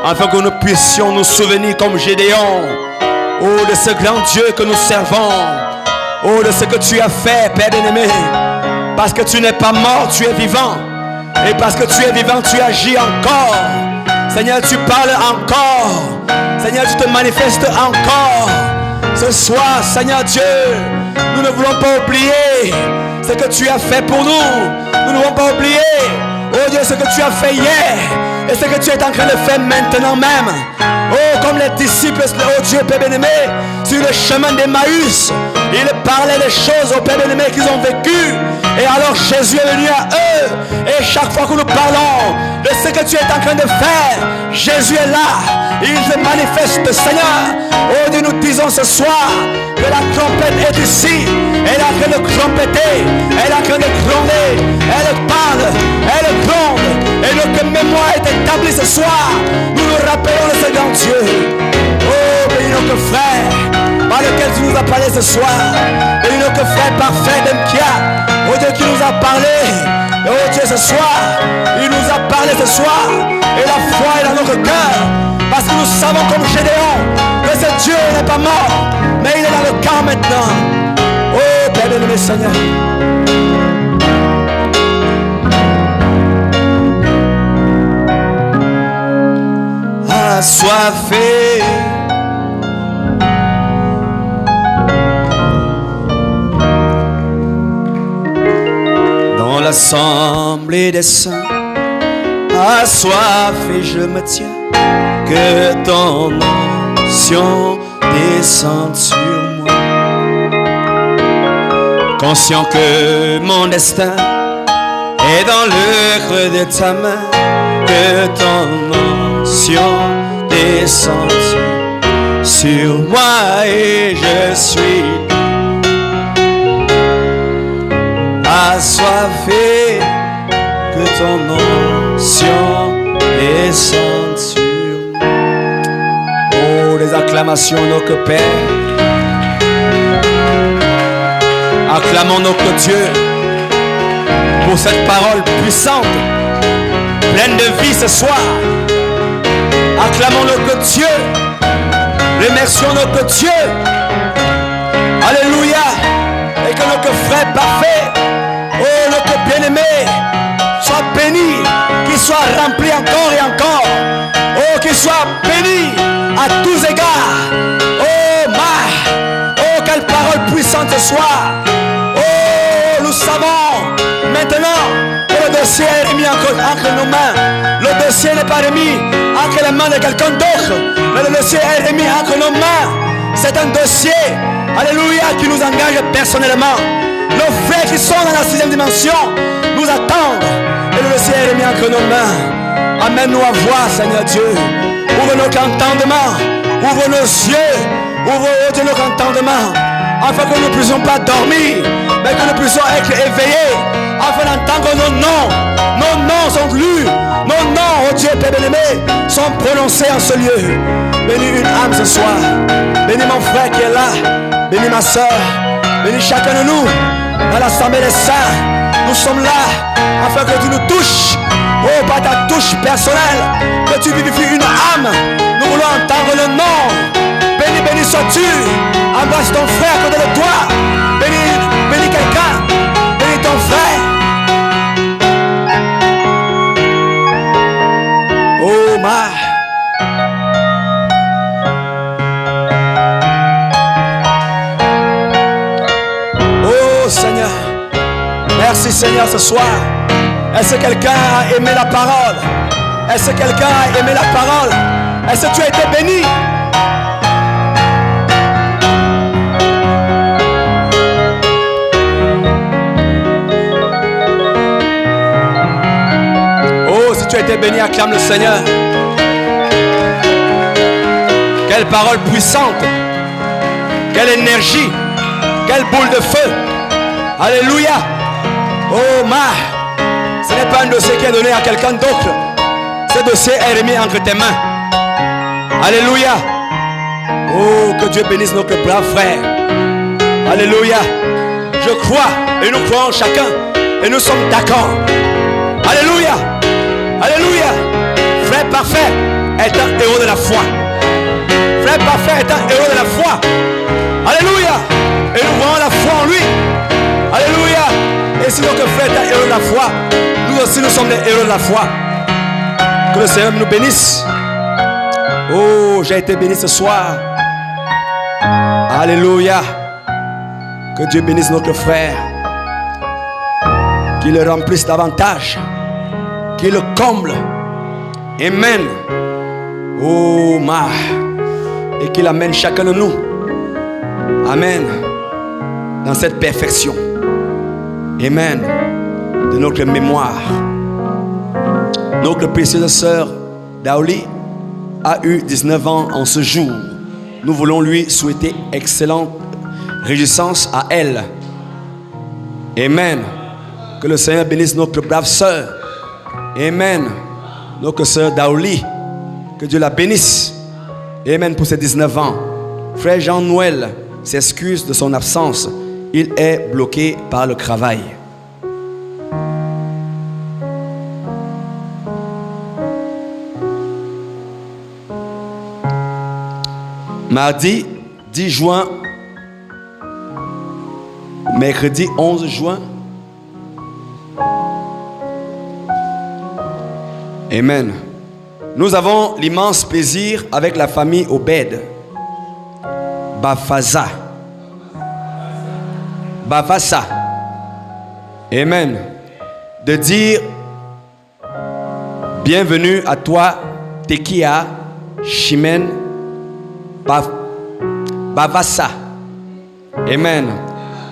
afin que nous puissions nous souvenir comme Gédéon, oh de ce grand Dieu que nous servons, oh de ce que tu as fait Père bien-aimé, parce que tu n'es pas mort, tu es vivant, et parce que tu es vivant, tu agis encore. Seigneur, tu parles encore, Seigneur, tu te manifestes encore. Ce soir, Seigneur Dieu, nous ne voulons pas oublier ce que tu as fait pour nous. Nous ne voulons pas oublier, oh Dieu, ce que tu as fait hier et ce que tu es en train de faire maintenant même. Oh, comme les disciples, oh Dieu, Père bien-aimé, sur le chemin d'Emmaüs, ils parlaient des choses, oh Père bien-aimé, qu'ils ont vécues. Et alors Jésus est venu à eux. Et chaque fois que nous parlons de ce que tu es en train de faire, Jésus est là. Il se manifeste, Seigneur. Oh Dieu, nous disons ce soir que la trompette est ici. Elle est en train de trompeter. Elle est en train de gronder. Elle parle. Elle gronde. Et notre mémoire est établie ce soir. Nous nous rappelons de ce grand Dieu. Oh, bénis notre frère. par lequel tu nous as parlé ce soir. Bénis notre frère parfait Demkia. Oh Dieu qui nous a parlé. Oh Dieu ce soir, il nous a parlé ce soir. Et la foi est dans notre cœur. Parce que nous savons comme Gédéon que ce Dieu n'est pas mort, mais il est dans le camp maintenant. Oh Père bien-aimé Seigneur. Assoiffé dans l'assemblée des saints, assoiffé je me tiens, que ton onction descende sur moi, conscient que mon destin est dans le creux de ta main, que ton onction descende sur moi et je suis assoiffé, que ton onction descende sur moi. Oh, les acclamations, notre Père. Acclamons notre Dieu pour cette parole puissante, pleine de vie ce soir. Acclamons notre Dieu. Remercions notre Dieu. Alléluia. Et que notre frère parfait, oh notre bien-aimé, soit béni, qu'il soit rempli encore et encore. Oh, qu'il soit béni à tous égards. Oh, quelle parole puissante ce soir. Oh, nous savons maintenant que le dossier est remis entre nos mains. Le dossier n'est pas remis entre les mains de quelqu'un d'autre, mais le dossier est remis entre nos mains. C'est un dossier, alléluia, qui nous engage personnellement. Nos frères qui sont dans la 6e dimension nous attendent. Et le dossier est remis entre nos mains. Amène-nous à voir, Seigneur Dieu. Ouvre notre entendement. Ouvre nos yeux. Ouvre notre entendement. Afin que nous ne puissions pas dormir, mais que nous puissions être éveillés. Afin d'entendre nos noms. Nos noms sont lus. Nos noms, oh Dieu, Père bien-aimé, sont prononcés en ce lieu. Bénis une âme ce soir. Bénis mon frère qui est là. Bénis ma soeur. Bénis chacun de nous. Dans l'assemblée des saints, nous sommes là afin que tu nous touches. Oh, par ta touche personnelle, que tu vivifies une âme. Nous voulons entendre le nom. Béni, béni sois-tu. Embrasse ton frère à côté de toi. Bénis quelqu'un. Bénis ton frère. Oh, ma. Seigneur, merci Seigneur ce soir. Est-ce que quelqu'un a aimé la parole? Est-ce que quelqu'un a aimé la parole? Est-ce que tu as été béni? Oh, si tu as été béni, acclame le Seigneur. Quelle parole puissante, quelle énergie, quelle boule de feu. Alléluia. Oh ma, ce n'est pas un dossier qui est donné à quelqu'un d'autre. Ce dossier est remis entre tes mains. Alléluia. Oh, que Dieu bénisse notre brave frère. Alléluia. Je crois et nous croyons chacun et nous sommes d'accord. Alléluia. Alléluia. Frère parfait est un héros de la foi. Frère parfait est un héros de la foi. Alléluia. Et nous voyons la foi en lui. Alléluia. Et si notre frère est un héros de la foi, nous aussi nous sommes des héros de la foi. Que le Seigneur nous bénisse. Oh, j'ai été béni ce soir. Alléluia. Que Dieu bénisse notre frère. Qu'il le remplisse davantage. Qu'il le comble. Amen. Oh, ma. Et qu'il amène chacun de nous. Amen. Dans cette perfection. Amen. De notre mémoire. Notre précieuse sœur Daouli a eu 19 ans en ce jour. Nous voulons lui souhaiter excellente réjouissance à elle. Amen. Que le Seigneur bénisse notre brave sœur. Amen. Notre sœur Daouli. Que Dieu la bénisse. Amen pour ses 19 ans. Frère Jean-Noël s'excuse de son absence. Il est bloqué par le travail. Mardi 10 juin, mercredi 11 juin. Amen. Nous avons l'immense plaisir avec la famille Obed, Bafasa. Amen. De dire bienvenue à toi, Tekia Chimène Bavassa. Amen.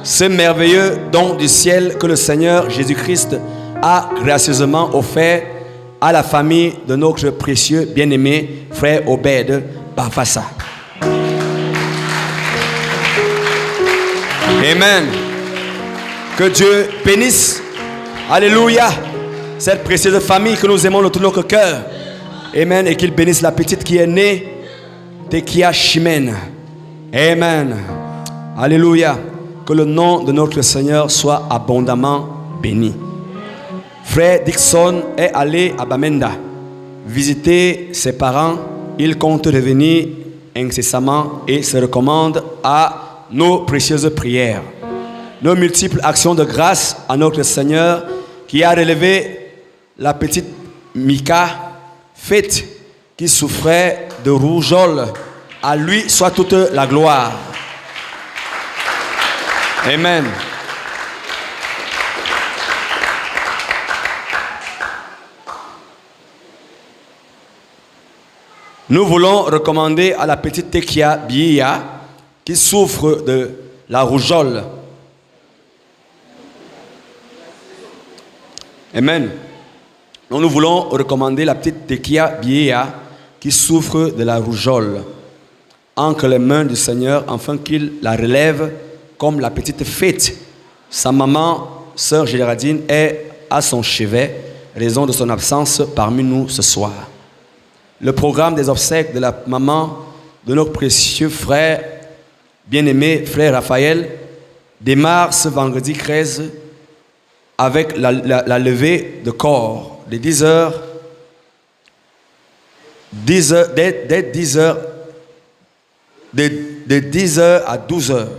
Ce merveilleux don du ciel que le Seigneur Jésus-Christ a gracieusement offert à la famille de notre précieux bien-aimé frère Obed Bavassa. Amen. Que Dieu bénisse, alléluia, cette précieuse famille que nous aimons de tout notre cœur. Amen. Et qu'il bénisse la petite qui est née, Tekia Chimène. Amen. Alléluia. Que le nom de notre Seigneur soit abondamment béni. Frère Dixon est allé à Bamenda visiter ses parents. Il compte revenir incessamment et se recommande à nos précieuses prières. Nos multiples actions de grâce à notre Seigneur qui a relevé la petite Mika Fête qui souffrait de rougeole. À lui soit toute la gloire. Amen. Nous voulons recommander à la petite Tekia Biya qui souffre de la rougeole. Amen. Nous voulons recommander la petite Tekia Biya qui souffre de la rougeole entre les mains du Seigneur afin qu'il la relève comme la petite Fête. Sa maman, sœur Géraldine, est à son chevet, raison de son absence parmi nous ce soir. Le programme des obsèques de la maman de notre précieux frère, bien-aimé frère Raphaël, démarre ce vendredi 13 avec la levée de corps de 10 heures, dès 10 heures, de 10 heures à 12 heures,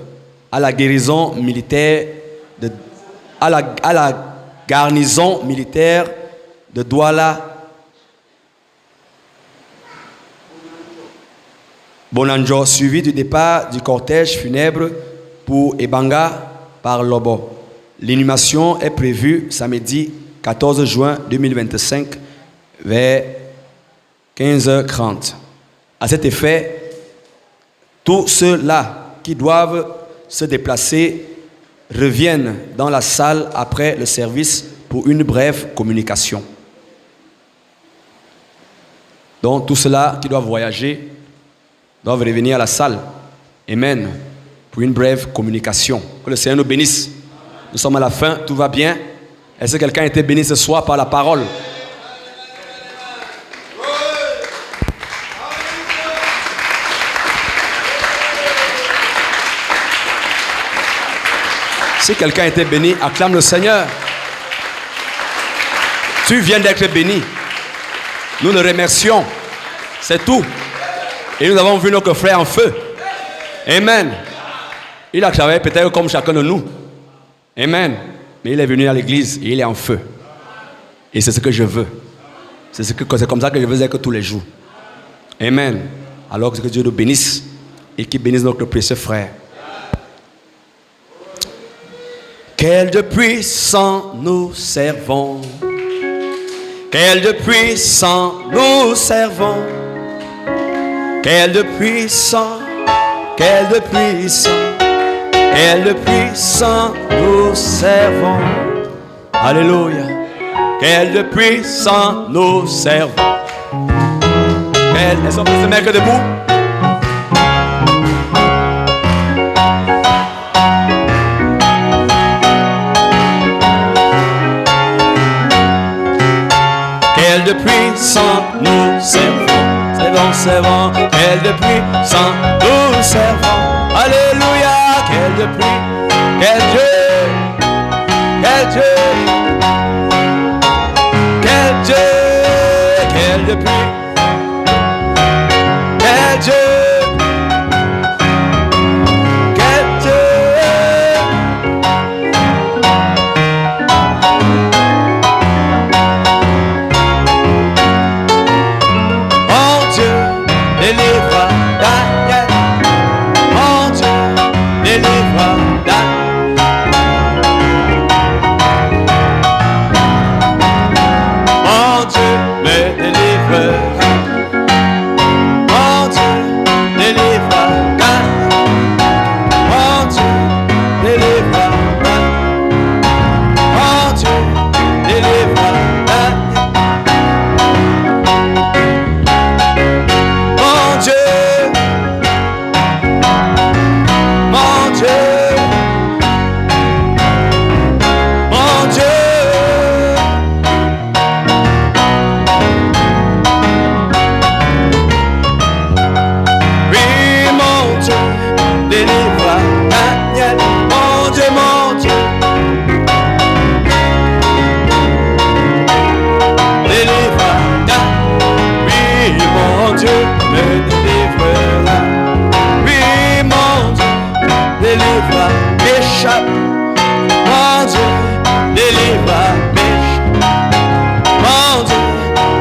à la guérison militaire, à la garnison militaire de Douala, Bonanjo, suivi du départ du cortège funèbre pour Ebanga par Lobo. L'inhumation est prévue samedi 14 juin 2025 vers 15h30. À cet effet, tous ceux-là qui doivent se déplacer reviennent dans la salle après le service pour une brève communication. Donc tous ceux-là qui doivent voyager doivent revenir à la salle. Amen. Pour une brève communication. Que le Seigneur nous bénisse. Nous sommes à la fin, tout va bien. Est-ce que quelqu'un a été béni ce soir par la parole? Si quelqu'un a été béni, acclame le Seigneur. Tu viens d'être béni. Nous le remercions. C'est tout. Et nous avons vu notre frère en feu. Amen. Il a travaillé peut-être comme chacun de nous. Amen. Mais il est venu à l'église et il est en feu. Et c'est ce que je veux. C'est comme ça que je veux être tous les jours. Amen. Alors que Dieu nous bénisse et qu'il bénisse notre précieux frère. Quel Dieu puissant nous servons. Quel Dieu puissant nous servons. Quel Dieu puissant, quel Dieu puissant, quel Dieu puissant nous servons. Alléluia. Quel Dieu puissant nous servons. Est-ce qu'on peut se mettre debout? Quel Dieu puissant nous servons. bon servant, quel de puissant, doux servant. Alléluia, quel de puissant, quel Dieu, quel Dieu, quel Dieu, quel de puissant, quel Dieu, quel Dieu. Mon Dieu, délivre Daniel. Mon Dieu, délivre Daniel. Mon Dieu me délivrera. Mon Dieu délivre Daniel. Mon Dieu délivre Daniel. Mon Dieu délivre Daniel. Mon Dieu, mon Dieu, mon Dieu. Oui, mon Dieu, délivre Daniel. Mon Dieu, mon Dieu. Délivre Daniel. Oui, mon Dieu, me délivrera. Oui, mon Dieu, délivre, m'échappe. Mon Dieu, délivre, m'échappe. Mon Dieu,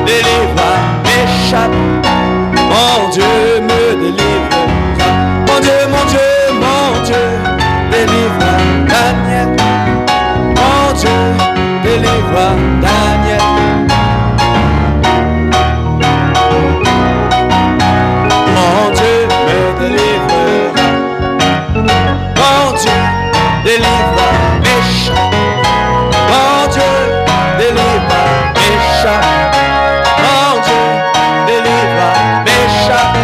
délivre, m'échappe. Mon Dieu me délivrera. Mon Dieu, mon Dieu, mon Dieu, délivre Daniel. Mon Dieu, délivre Daniel. Mon Dieu me délivrera. Mon Dieu délivre, m'échappe. Mon Dieu délivre, m'échappe. Mon Dieu délivre, m'échappe.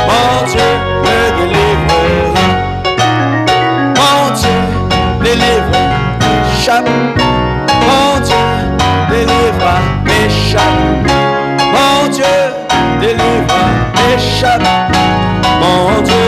Mon Dieu me délivrera. Mon Dieu délivre, m'échappe. Mon Dieu délivre, m'échappe. Mon Dieu délivre, m'échappe. Mon Dieu